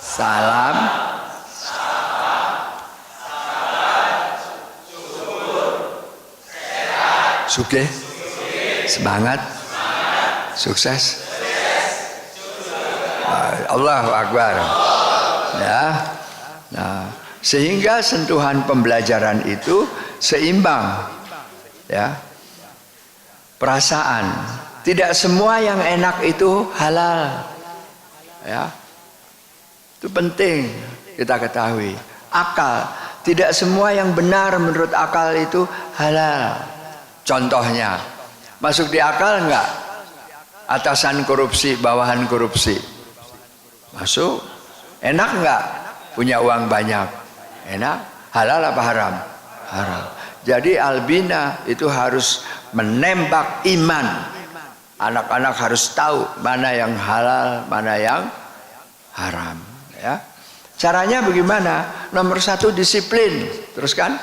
Salam, sugih, semangat, sukses. Allahu Akbar. Ya. Nah, sehingga sentuhan pembelajaran itu seimbang, ya. Perasaan, tidak semua yang enak itu halal, ya. Itu penting kita ketahui. Akal, Tidak semua yang benar menurut akal itu halal. Contohnya, masuk di akal enggak? Atasan korupsi, bawahan korupsi. Masuk. Enak enggak? Punya uang banyak. Enak. Halal apa haram? Haram. Jadi Albina itu harus menembak iman. Anak-anak harus tahu mana yang halal, mana yang haram. Ya. Caranya bagaimana? Nomor 1 disiplin. Teruskan.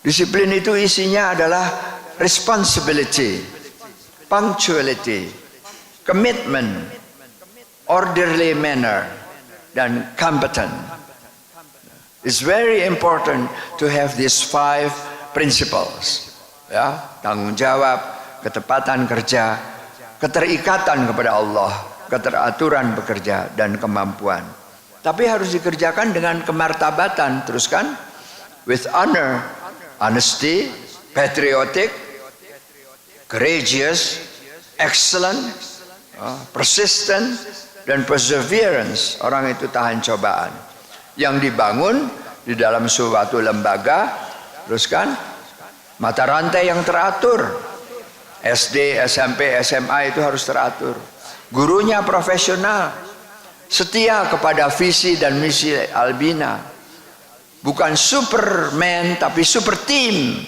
Disiplin itu isinya adalah responsibility, punctuality, commitment, orderly manner, dan competent. It's very important to have these 5 principles. Ya, tanggung jawab, ketepatan kerja, keterikatan kepada Allah, keteraturan bekerja, dan kemampuan. Tapi harus dikerjakan dengan kemartabatan. Teruskan. With honor, honesty, patriotic, courageous, excellent, persistent, dan perseverance. Orang itu tahan cobaan. Yang dibangun di dalam suatu lembaga, teruskan, mata rantai yang teratur. SD, SMP, SMA itu harus teratur. Gurunya profesional, setia kepada visi dan misi Albina. Bukan Superman tapi super team.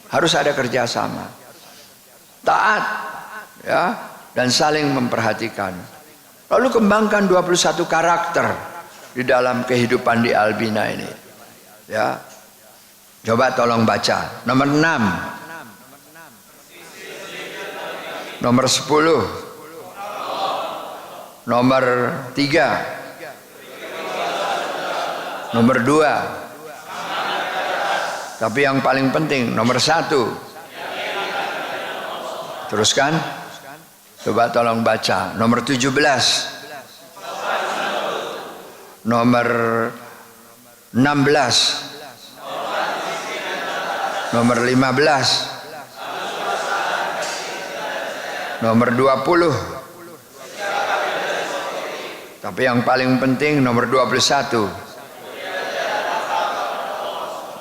Harus ada kerjasama, taat, ya, dan saling memperhatikan. Lalu kembangkan 21 karakter di dalam kehidupan di Albina ini. Ya. Coba tolong baca. Nomor 6. Nomor 10. Nomor 3. Nomor 2. Tapi yang paling penting nomor 1. Teruskan. Coba tolong baca. Nomor 17. Nomor 16. Nomor 15. Nomor 20. Tapi yang paling penting nomor 21.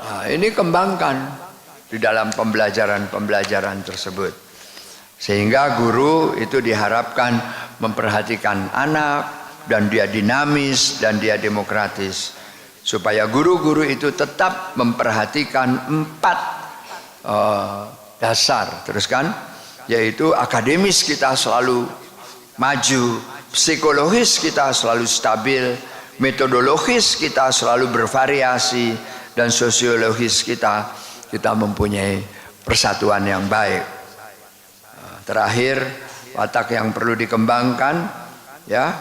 Nah, ini kembangkan di dalam pembelajaran-pembelajaran tersebut. Sehingga guru itu diharapkan memperhatikan anak, dan dia dinamis, dan dia demokratis. Supaya guru-guru itu tetap memperhatikan 4 dasar. Teruskan. Yaitu akademis kita selalu maju, psikologis kita selalu stabil, metodologis kita selalu bervariasi, dan sosiologis kita mempunyai persatuan yang baik. Terakhir, watak yang perlu dikembangkan, ya,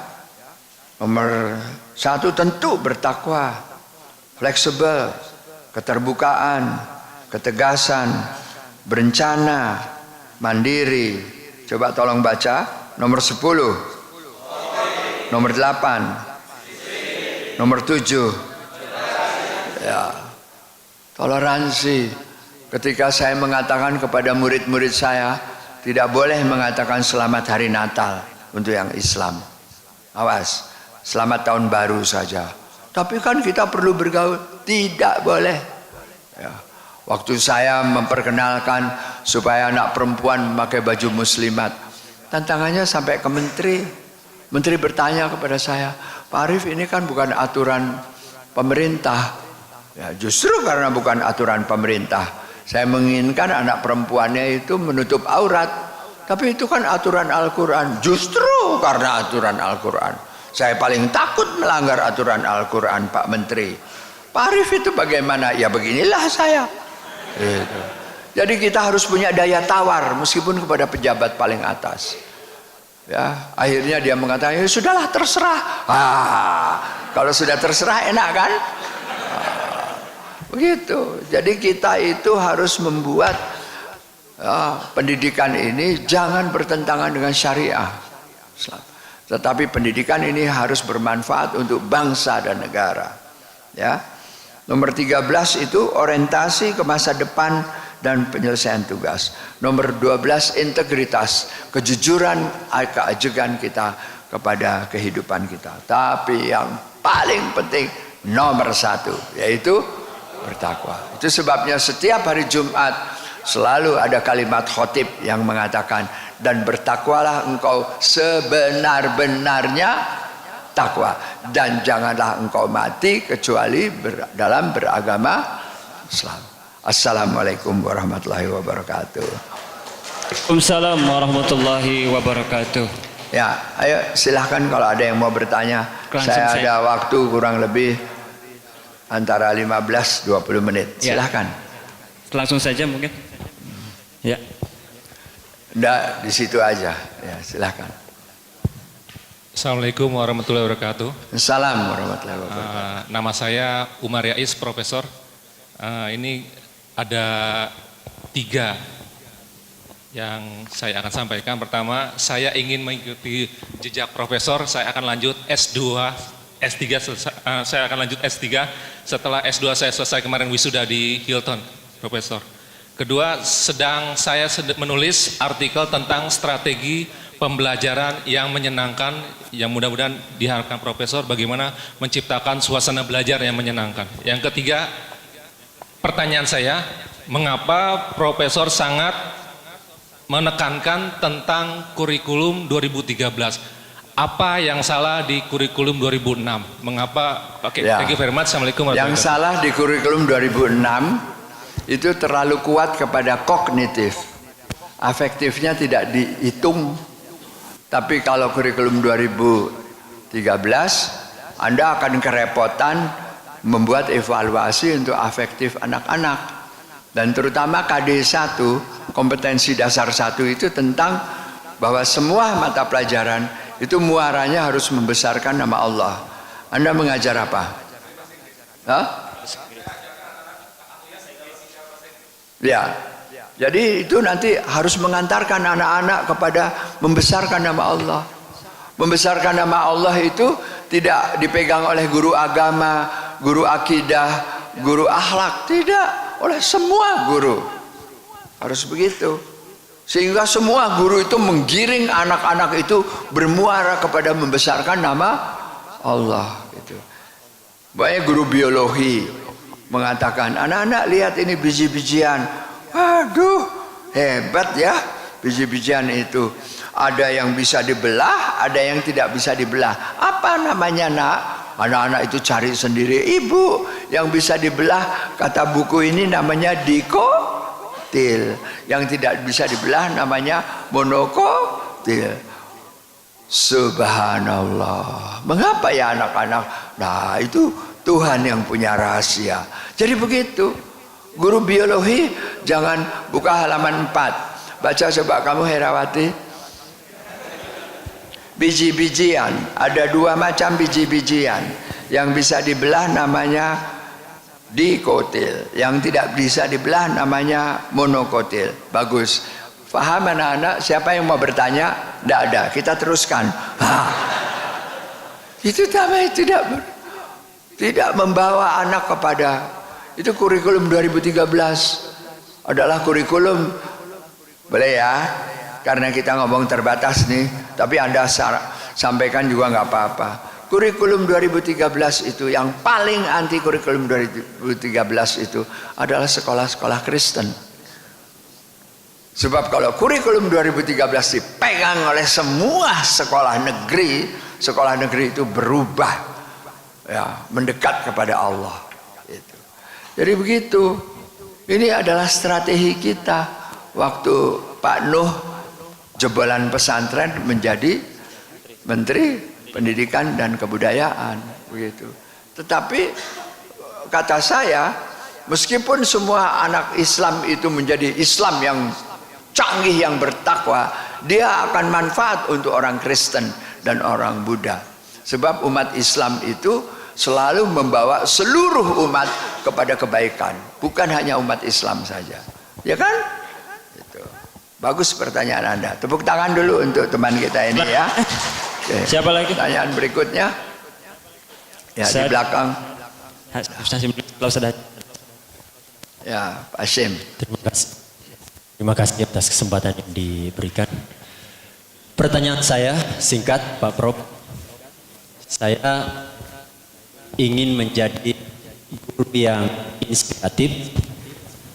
nomor 1 tentu bertakwa, fleksibel, keterbukaan, ketegasan, berencana, mandiri. Coba tolong baca. Nomor 10. Nomor 8. Nomor 7. Ya. Toleransi. Ketika saya mengatakan kepada murid-murid saya, tidak boleh mengatakan selamat hari Natal untuk yang Islam. Awas, selamat tahun baru saja. Tapi kan kita perlu bergaul. Tidak boleh. Ya. Waktu saya memperkenalkan supaya anak perempuan memakai baju muslimat, tantangannya sampai ke menteri. Menteri bertanya kepada saya, Pak Arif, ini kan bukan aturan pemerintah. Ya, justru karena bukan aturan pemerintah, saya menginginkan anak perempuannya itu menutup aurat. Tapi itu kan aturan Al-Quran. Justru karena aturan Al-Quran, saya paling takut melanggar aturan Al-Quran, Pak Menteri. Pak Arif itu bagaimana? Ya beginilah saya. Gitu. Jadi kita harus punya daya tawar meskipun kepada pejabat paling atas. Ya, akhirnya dia mengatakan, ya sudahlah, terserah. Kalau sudah terserah enak kan? Begitu. Jadi kita itu harus membuat pendidikan ini jangan bertentangan dengan syariah. Tetapi pendidikan ini harus bermanfaat untuk bangsa dan negara. Ya. Nomor 13 itu orientasi ke masa depan dan penyelesaian tugas. Nomor 12 integritas, kejujuran, keajegan kita kepada kehidupan kita. Tapi yang paling penting nomor 1 yaitu bertakwa. Itu sebabnya setiap hari Jumat selalu ada kalimat khotib yang mengatakan, dan bertakwalah engkau sebenar-benarnya takwa, dan janganlah engkau mati kecuali dalam beragama Islam. Assalamualaikum warahmatullahi wabarakatuh. Waalaikumsalam warahmatullahi wabarakatuh. Ya, ayo silahkan kalau ada yang mau bertanya. Saya ada waktu kurang lebih antara 15-20 menit. Silahkan. Langsung saja mungkin. Ya. Nggak, di situ aja. Ya, silahkan. Assalamualaikum warahmatullahi wabarakatuh. Assalamualaikum warahmatullahi wabarakatuh. Nama saya Umar Yais, Profesor. Ini ada 3 yang saya akan sampaikan. Pertama, saya ingin mengikuti jejak Profesor. Saya akan lanjut S2, S3. Saya akan lanjut S3 setelah S2 saya selesai kemarin wisuda di Hilton, Profesor. Kedua, saya menulis artikel tentang strategi pembelajaran yang menyenangkan, yang mudah-mudahan diharapkan Profesor bagaimana menciptakan suasana belajar yang menyenangkan. Yang ketiga, pertanyaan saya, mengapa Profesor sangat menekankan tentang kurikulum 2013? Apa yang salah di kurikulum 2006? Mengapa? Oke, thank you very much. Assalamualaikum warahmatullahi wabarakatuh. Yang salah di kurikulum 2006 itu terlalu kuat kepada kognitif, afektifnya tidak dihitung. Tapi kalau kurikulum 2013 Anda akan kerepotan membuat evaluasi untuk afektif anak-anak, dan terutama KD 1, kompetensi dasar 1 itu tentang bahwa semua mata pelajaran itu muaranya harus membesarkan nama Allah. Anda mengajar apa? Hah? Ya, jadi itu nanti harus mengantarkan anak-anak kepada membesarkan nama Allah. Membesarkan nama Allah itu tidak dipegang oleh guru agama, guru akidah, guru akhlak, tidak, oleh semua guru. Harus begitu. Sehingga semua guru itu menggiring anak-anak itu bermuara kepada membesarkan nama Allah. Gitu. Banyak guru biologi mengatakan, anak-anak lihat ini biji-bijian. Waduh, hebat ya biji-bijian itu. Ada yang bisa dibelah, ada yang tidak bisa dibelah. Apa namanya, nak? Anak-anak itu cari sendiri. Ibu, yang bisa dibelah, kata buku ini namanya dikotil. Yang tidak bisa dibelah namanya monokotil. Subhanallah. Mengapa ya anak-anak? Nah, itu Tuhan yang punya rahasia. Jadi begitu. Guru biologi jangan buka halaman 4. Baca coba kamu, Herawati. Biji-bijian, ada 2 macam biji-bijian. Yang bisa dibelah namanya dikotil, yang tidak bisa dibelah namanya monokotil. Bagus. Faham anak-anak? Siapa yang mau bertanya? Tidak ada, kita teruskan. Itu namanya tidak membawa anak kepada itu. Kurikulum 2013 adalah kurikulum, boleh ya, karena kita ngomong terbatas nih, tapi Anda sampaikan juga nggak apa-apa. Kurikulum 2013 itu yang paling anti kurikulum 2013 itu adalah sekolah-sekolah Kristen. Sebab kalau kurikulum 2013 dipegang oleh semua sekolah negeri itu berubah, ya, mendekat kepada Allah. Itu. Jadi begitu. Ini adalah strategi kita waktu Pak Nuh jebolan pesantren menjadi Menteri Pendidikan dan Kebudayaan, begitu. Tetapi kata saya, meskipun semua anak Islam itu menjadi Islam yang canggih, yang bertakwa, dia akan manfaat untuk orang Kristen dan orang Buddha. Sebab umat Islam itu selalu membawa seluruh umat kepada kebaikan, bukan hanya umat Islam saja. Ya kan? Itu. Bagus pertanyaan Anda. Tepuk tangan dulu untuk teman kita ini ya. Oke. Siapa lagi? Pertanyaan berikutnya. Ya, di belakang. Ya, Pak Hashim. Terima kasih atas kesempatan yang diberikan. Pertanyaan saya singkat, Pak Prof. Saya ingin menjadi guru yang inspiratif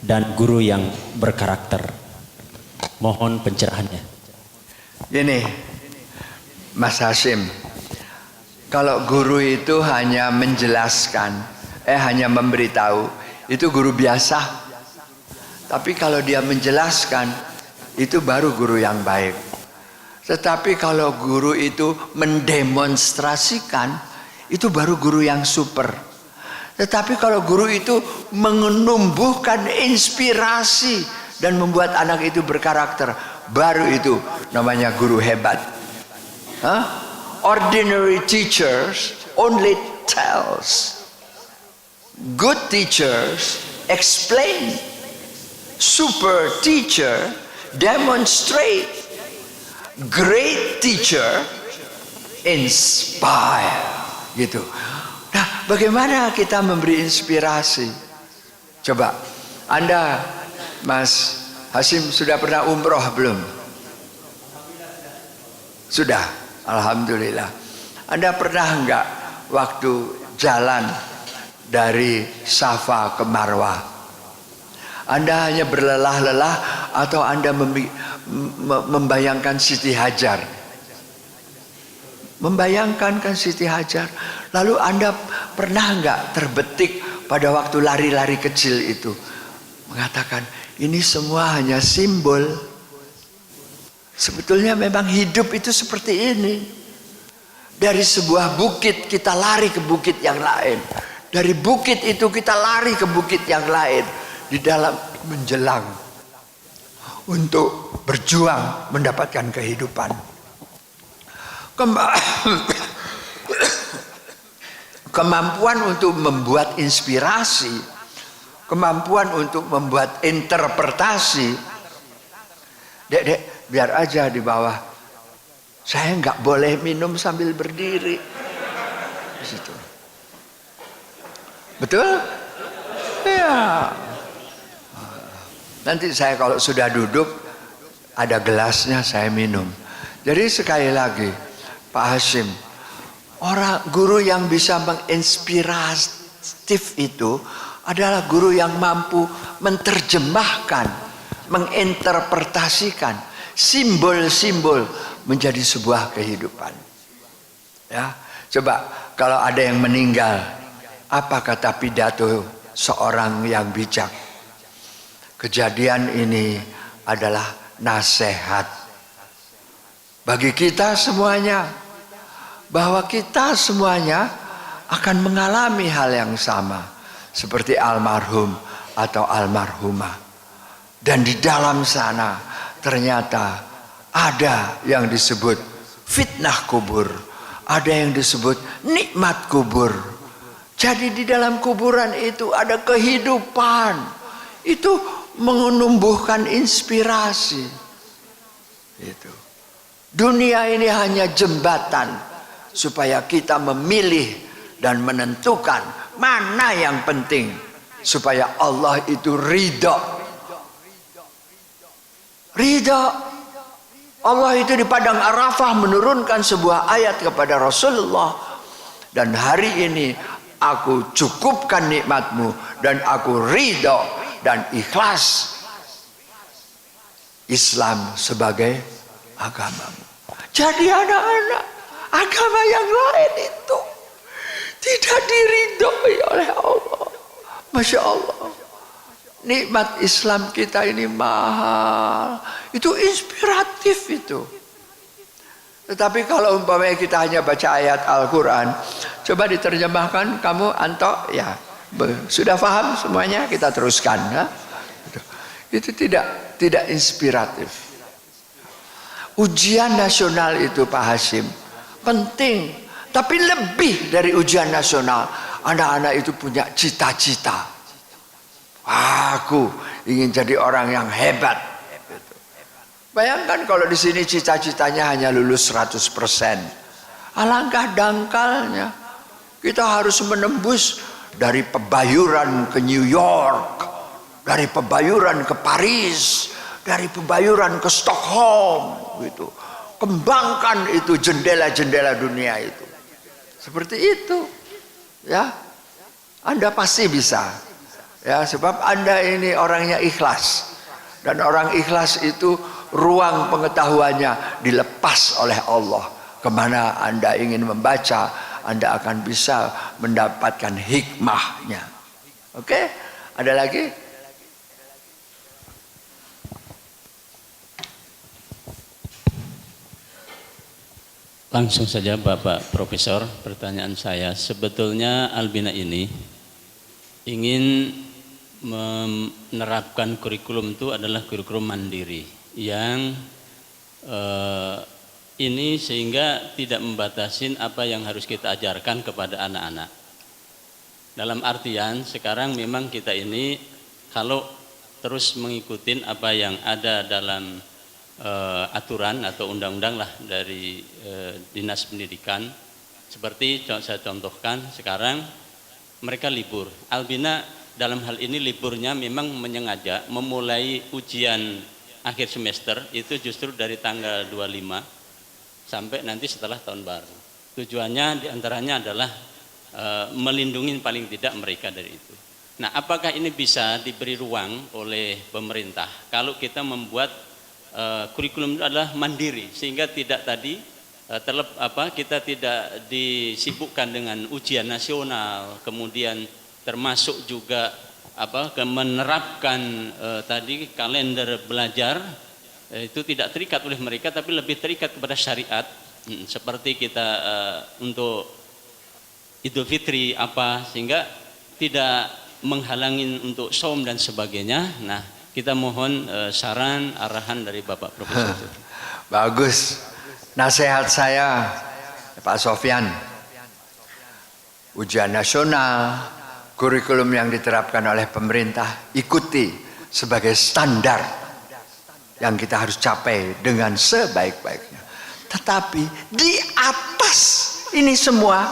dan guru yang berkarakter. Mohon pencerahannya. Gini, Mas Hashim, kalau guru itu hanya menjelaskan, hanya memberitahu, itu guru biasa. Tapi kalau dia menjelaskan, itu baru guru yang baik. Tetapi kalau guru itu mendemonstrasikan, itu baru guru yang super. Tetapi kalau guru itu menumbuhkan inspirasi dan membuat anak itu berkarakter, baru itu namanya guru hebat. Ordinary teachers only tells. Good teachers explain. Super teacher demonstrate. Great teacher inspire, gitu. Nah, bagaimana kita memberi inspirasi? Coba, Anda, Mas Hashim, sudah pernah umroh belum? Sudah, alhamdulillah. Anda pernah enggak waktu jalan dari Safa ke Marwah, Anda hanya berlelah-lelah atau Anda membayangkan Siti Hajar? Membayangkan kan Siti Hajar. Lalu Anda pernah enggak terbetik pada waktu lari-lari kecil itu, mengatakan ini semua hanya simbol. Sebetulnya memang hidup itu seperti ini. Dari sebuah bukit kita lari ke bukit yang lain. Dari bukit itu kita lari ke bukit yang lain. Di dalam menjelang untuk berjuang mendapatkan kehidupan. Kemampuan untuk membuat inspirasi, kemampuan untuk membuat interpretasi. Dek, biar aja di bawah. Saya nggak boleh minum sambil berdiri. Di situ. Betul? Ya. Nanti saya kalau sudah duduk, ada gelasnya saya minum. Jadi sekali lagi, Pak Hashim, orang guru yang bisa menginspiratif itu adalah guru yang mampu menerjemahkan, menginterpretasikan simbol-simbol menjadi sebuah kehidupan. Ya, coba kalau ada yang meninggal, apa kata pidato seorang yang bijak? Kejadian ini adalah nasihat bagi kita semuanya, bahwa kita semuanya akan mengalami hal yang sama seperti almarhum atau almarhumah. Dan di dalam sana ternyata ada yang disebut fitnah kubur, ada yang disebut nikmat kubur. Jadi di dalam kuburan itu ada kehidupan. Itu menumbuhkan inspirasi. Itu. Dunia ini hanya jembatan supaya kita memilih dan menentukan mana yang penting supaya Allah itu ridho. Ridho. Allah itu di padang Arafah menurunkan sebuah ayat kepada Rasulullah, dan hari ini aku cukupkan nikmatmu dan aku ridho dan ikhlas Islam sebagai agamamu. Jadi anak-anak, agama yang lain itu tidak diridhoi oleh Allah. Masya Allah, nikmat Islam kita ini mahal, itu inspiratif itu. Tetapi kalau umpamanya kita hanya baca ayat Al-Quran, coba diterjemahkan kamu Anto, ya sudah paham semuanya, kita teruskan, ya? Itu tidak inspiratif. Ujian nasional itu Pak Hashim penting, tapi lebih dari ujian nasional, anak-anak itu punya cita-cita. Aku ingin jadi orang yang hebat. Bayangkan kalau di sini cita-citanya hanya lulus 100%. Alangkah dangkalnya. Kita harus menembus dari Pebayuran ke New York, dari Pebayuran ke Paris, dari Pebayuran ke Stockholm, gitu. Kembangkan itu jendela-jendela dunia itu. Seperti itu. Ya. Anda pasti bisa. Ya, sebab Anda ini orangnya ikhlas. Dan orang ikhlas itu ruang pengetahuannya dilepas oleh Allah. Kemana Anda ingin membaca, Anda akan bisa mendapatkan hikmahnya. Oke? Ada lagi? Langsung saja Bapak Profesor, pertanyaan saya, sebetulnya Albina ini ingin menerapkan kurikulum itu adalah kurikulum mandiri yang ini sehingga tidak membatasin apa yang harus kita ajarkan kepada anak-anak. Dalam artian sekarang memang kita ini kalau terus mengikuti apa yang ada dalam aturan atau undang-undang lah dari Dinas Pendidikan, seperti saya contohkan sekarang mereka libur. Albina dalam hal ini liburnya memang menyengaja memulai ujian akhir semester itu justru dari tanggal 25 sampai nanti setelah tahun baru. Tujuannya diantaranya adalah melindungi paling tidak mereka dari itu. Nah, apakah ini bisa diberi ruang oleh pemerintah kalau kita membuat kurikulum itu adalah mandiri sehingga tidak tadi kita tidak disibukkan dengan ujian nasional, kemudian termasuk juga menerapkan tadi kalender belajar itu tidak terikat oleh mereka tapi lebih terikat kepada syariat seperti kita untuk Idul Fitri sehingga tidak menghalangi untuk saum dan sebagainya. Nah, kita mohon saran arahan dari Bapak Profesor. Bagus. Nasihat saya Pak Sofyan, ujian nasional, kurikulum yang diterapkan oleh pemerintah ikuti sebagai standar yang kita harus capai dengan sebaik-baiknya. Tetapi di atas ini semua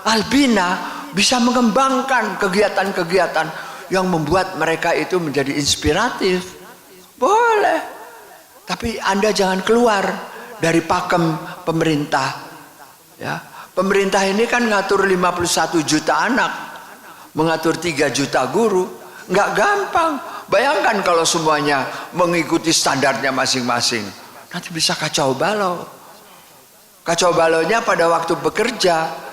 Albina bisa mengembangkan kegiatan-kegiatan yang membuat mereka itu menjadi inspiratif. Boleh. Tapi Anda jangan keluar dari pakem pemerintah. Ya, pemerintah ini kan ngatur 51 juta anak, mengatur 3 juta guru, nggak gampang. Bayangkan kalau semuanya mengikuti standarnya masing-masing, nanti bisa kacau balau. Kacau balaunya pada waktu bekerja.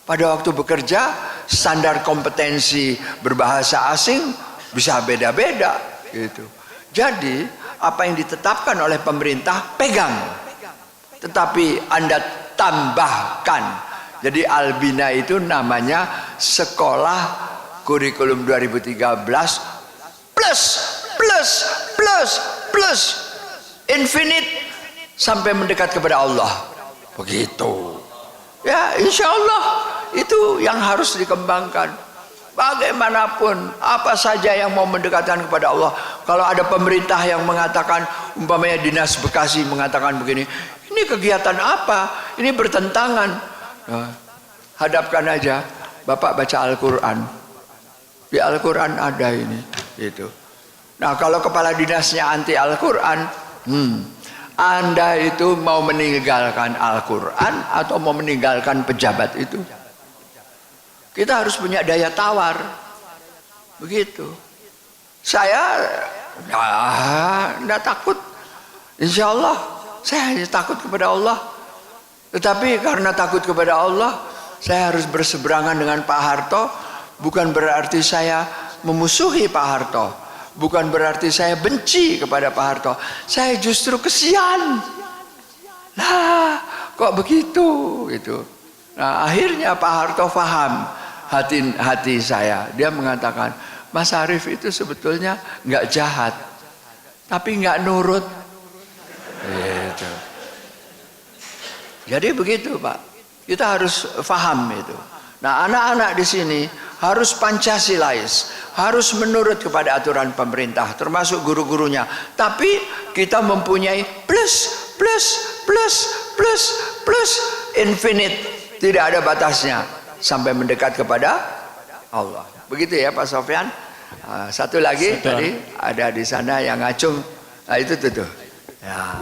Pada waktu bekerja, standar kompetensi berbahasa asing bisa beda-beda gitu. Jadi, apa yang ditetapkan oleh pemerintah pegang. Tetapi Anda tambahkan. Jadi Albina itu namanya sekolah kurikulum 2013 plus infinite sampai mendekat kepada Allah. Begitu. Ya, insya Allah itu yang harus dikembangkan. Bagaimanapun, apa saja yang mau mendekatkan kepada Allah. Kalau ada pemerintah yang mengatakan, umpamanya Dinas Bekasi mengatakan begini, ini kegiatan apa? Ini bertentangan. Nah, hadapkan aja, Bapak baca Al-Quran. Di Al-Quran ada ini. Gitu. Nah, kalau kepala dinasnya anti Al-Quran, Anda itu mau meninggalkan Al-Quran atau mau meninggalkan pejabat itu? Kita harus punya daya tawar. Begitu. Saya tidak takut. Insya Allah saya hanya takut kepada Allah. Tetapi karena takut kepada Allah, saya harus berseberangan dengan Pak Harto. Bukan berarti saya memusuhi Pak Harto, bukan berarti saya benci kepada Pak Harto. Saya justru kesian. Nah, kok begitu gitu. Nah, akhirnya Pak Harto paham hati saya. Dia mengatakan, Mas Arief itu sebetulnya nggak jahat, tapi nggak nurut. Gitu. Jadi begitu, Pak. Kita harus paham itu. Nah, anak-anak di sini harus Pancasilais, harus menurut kepada aturan pemerintah, termasuk guru-gurunya. Tapi kita mempunyai plus infinite, tidak ada batasnya sampai mendekat kepada Allah. Begitu ya Pak Sofyan. Satu lagi tadi ada di sana yang ngacung. Nah, itu tuh. Ya.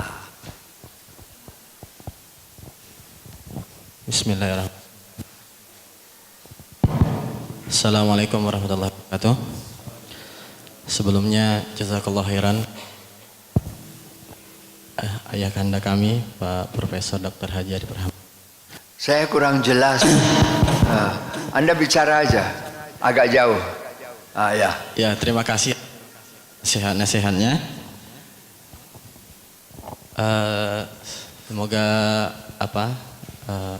Bismillahirrahmanirrahim. Assalamualaikum warahmatullahi wabarakatuh. Sebelumnya jazakallah khairan ayah kanda kami Pak Profesor Dr. Haji Adi Prahamad. Saya kurang jelas. Anda bicara aja, agak jauh. Ya. Ya, terima kasih nasihat-nasihatnya. Semoga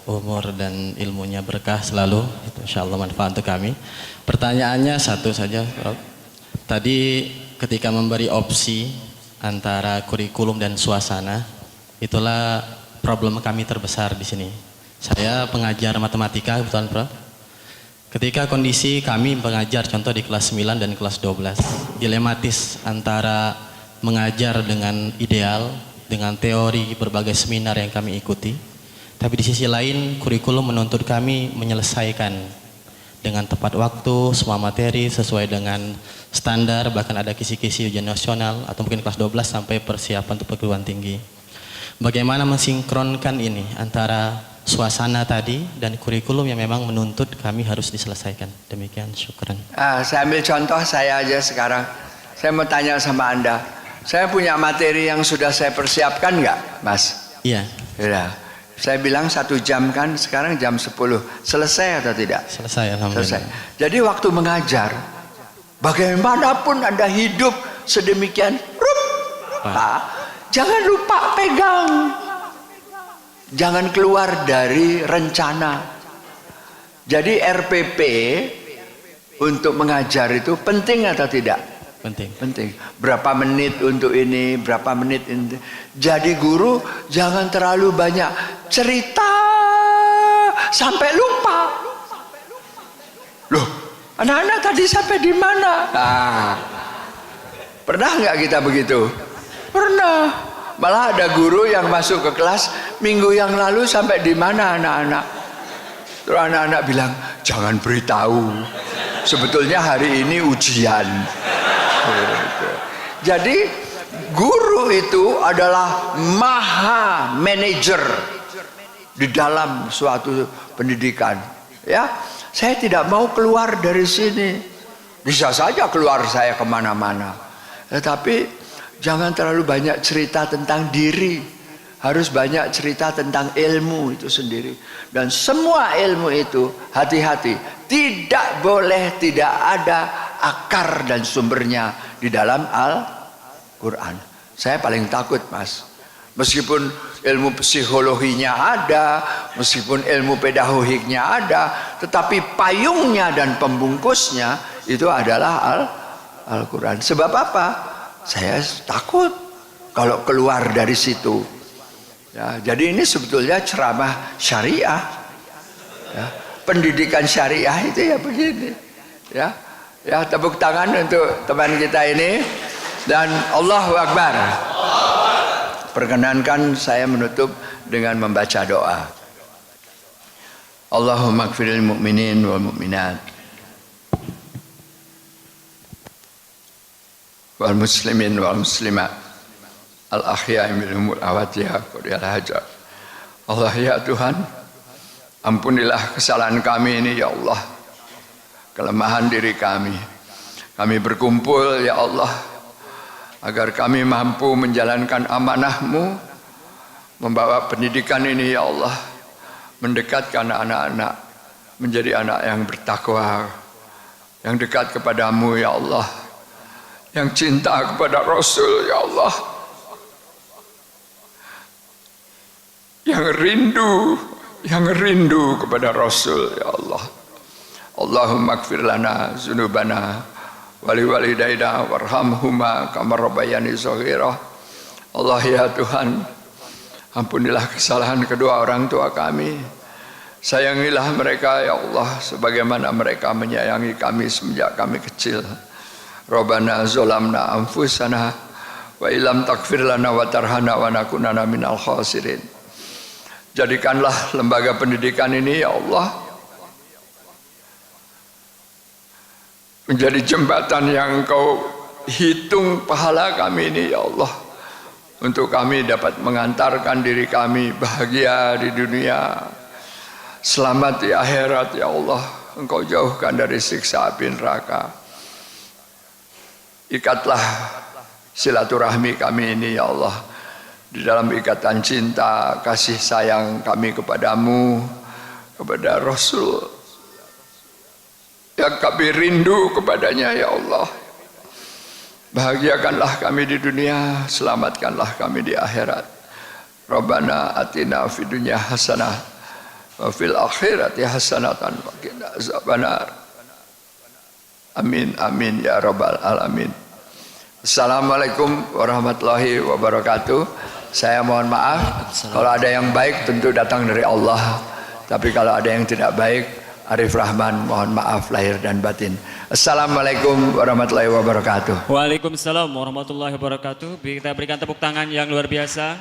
umur dan ilmunya berkah selalu. Itu insyaallah manfaat untuk kami. Pertanyaannya satu saja, Prof. Tadi ketika memberi opsi antara kurikulum dan suasana, itulah problem kami terbesar di sini. Saya pengajar matematika, kebetulan Prof. Ketika kondisi kami mengajar contoh di kelas 9 dan kelas 12, dilematis antara mengajar dengan ideal, dengan teori berbagai seminar yang kami ikuti. Tapi di sisi lain kurikulum menuntut kami menyelesaikan dengan tepat waktu semua materi sesuai dengan standar, bahkan ada kisi-kisi ujian nasional atau mungkin kelas 12 sampai persiapan untuk perguruan tinggi. Bagaimana mensinkronkan ini antara suasana tadi dan kurikulum yang memang menuntut kami harus diselesaikan. Demikian, syukran. Saya ambil contoh saya aja sekarang. Saya mau tanya sama Anda. Saya punya materi yang sudah saya persiapkan nggak, Mas? Iya. Ya. Saya bilang 1 jam kan, sekarang jam 10. Selesai atau tidak? Selesai, alhamdulillah. Selesai. Jadi waktu mengajar, bagaimanapun Anda hidup sedemikian, jangan lupa pegang. Jangan keluar dari rencana. Jadi RPP untuk mengajar itu penting atau tidak? Penting. Penting. Berapa menit untuk ini, berapa menit ini. Jadi guru jangan terlalu banyak cerita sampai lupa. Loh, anak-anak tadi sampai di mana? Pernah nggak kita begitu? Pernah. Malah ada guru yang masuk ke kelas minggu yang lalu sampai di mana anak-anak. Terus anak-anak bilang, jangan beritahu. Sebetulnya hari ini ujian. Jadi guru itu adalah maha manajer di dalam suatu pendidikan. Ya, saya tidak mau keluar dari sini. Bisa saja keluar saya kemana-mana. Tetapi jangan terlalu banyak cerita tentang diri. Harus banyak cerita tentang ilmu itu sendiri. Dan semua ilmu itu hati-hati. Tidak boleh tidak ada akar dan sumbernya di dalam Al-Quran. Saya paling takut, Mas. Meskipun ilmu psikologinya ada, meskipun ilmu pedagogiknya ada, tetapi payungnya dan pembungkusnya itu adalah Al-Quran. Sebab apa? Saya takut kalau keluar dari situ. Ya, jadi ini sebetulnya ceramah syariah. Ya, pendidikan syariah itu ya begini. Ya, tepuk tangan untuk teman kita ini. Dan Allahu Akbar. Perkenankan saya menutup dengan membaca doa. Allahumma ighfiril mu'minin wal mu'minat wal muslimin wal muslimat al ahya'i minhum wal amwat qadiyal hajat. Allah ya Tuhan, ampunilah kesalahan kami ini ya Allah, kelemahan diri kami. Kami berkumpul ya Allah agar kami mampu menjalankan amanah-Mu, membawa pendidikan ini ya Allah, mendekatkan anak-anak menjadi anak yang bertakwa, yang dekat kepadamu ya Allah, yang cinta kepada Rasul ya Allah, yang rindu kepada Rasul ya Allah. Allahumma ighfir lana dzunubana wali walidaina warhamhuma kama rabbayani shaghira. Allah ya Tuhan, ampunilah kesalahan kedua orang tua kami. Sayangilah mereka ya Allah sebagaimana mereka menyayangi kami semenjak kami kecil. Rabbana zalamna anfusana wa illam taghfir lana wa tarhamna wa nakunanna minal khasirin. Jadikanlah lembaga pendidikan ini ya Allah menjadi jembatan yang Engkau hitung pahala kami ini ya Allah, untuk kami dapat mengantarkan diri kami bahagia di dunia, selamat di akhirat ya Allah. Engkau jauhkan dari siksa api neraka. ikatlah silaturahmi kami ini ya Allah, di dalam ikatan cinta kasih sayang kami kepadamu, kepada Rasul yang kami rindu kepadanya ya Allah. Bahagiakanlah kami di dunia, selamatkanlah kami di akhirat. Rabbana atina fid dunya hasanah wa fil akhirati hasanatan wa qina azabannar. Amin amin ya rabbal alamin. Assalamualaikum warahmatullahi wabarakatuh. Saya mohon maaf kalau ada yang baik tentu datang dari Allah, tapi kalau ada yang tidak baik, Arif Rahman mohon maaf lahir dan batin. Assalamualaikum warahmatullahi wabarakatuh. Waalaikumsalam warahmatullahi wabarakatuh. Kita berikan tepuk tangan yang luar biasa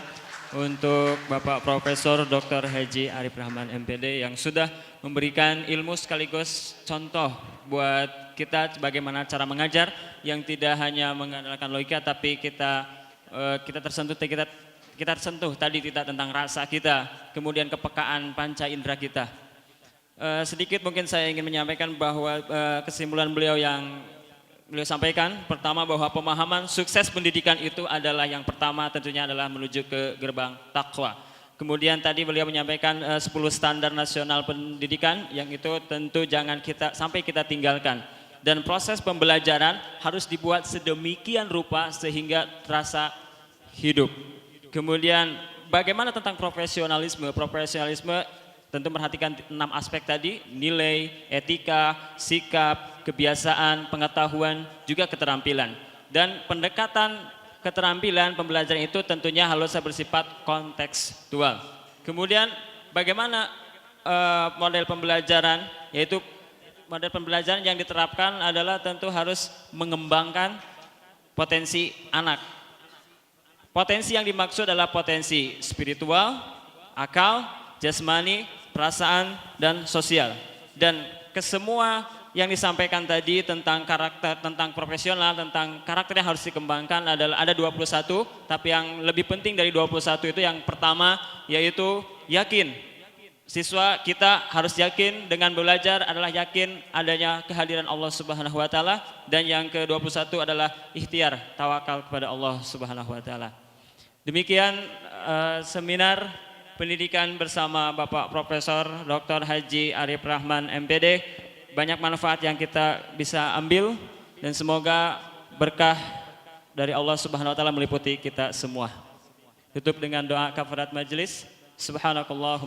untuk Bapak Profesor Dr. Haji Arif Rahman MPD yang sudah memberikan ilmu sekaligus contoh buat kita bagaimana cara mengajar yang tidak hanya mengandalkan logika, tapi kita tersentuh tadi tidak tentang rasa kita, kemudian kepekaan panca indera kita. Sedikit mungkin saya ingin menyampaikan bahwa kesimpulan beliau yang beliau sampaikan, pertama bahwa pemahaman sukses pendidikan itu adalah yang pertama tentunya adalah menuju ke gerbang takwa. Kemudian tadi beliau menyampaikan 10 standar nasional pendidikan yang itu tentu jangan sampai kita tinggalkan. Dan proses pembelajaran harus dibuat sedemikian rupa sehingga terasa hidup. Kemudian bagaimana tentang profesionalisme? Profesionalisme tentu memperhatikan 6 aspek tadi, nilai, etika, sikap, kebiasaan, pengetahuan, juga keterampilan. Dan pendekatan keterampilan pembelajaran itu tentunya harus bersifat kontekstual. Kemudian bagaimana model pembelajaran, yaitu model pembelajaran yang diterapkan adalah tentu harus mengembangkan potensi anak. Potensi yang dimaksud adalah potensi spiritual, akal, jasmani, perasaan, dan sosial. Dan kesemua yang disampaikan tadi tentang karakter, tentang profesional, tentang karakter yang harus dikembangkan adalah ada 21, tapi yang lebih penting dari 21 itu yang pertama yaitu yakin. Siswa kita harus yakin dengan belajar adalah yakin adanya kehadiran Allah Subhanahu wa taala, dan yang ke-21 adalah ikhtiar, tawakal kepada Allah Subhanahu wa taala. Demikian seminar pendidikan bersama Bapak Profesor Dr. Haji Arif Rahman MPD. Banyak manfaat yang kita bisa ambil dan semoga berkah dari Allah Subhanahu wa taala meliputi kita semua. Tutup dengan doa kafarat majelis. Subhanakallahumma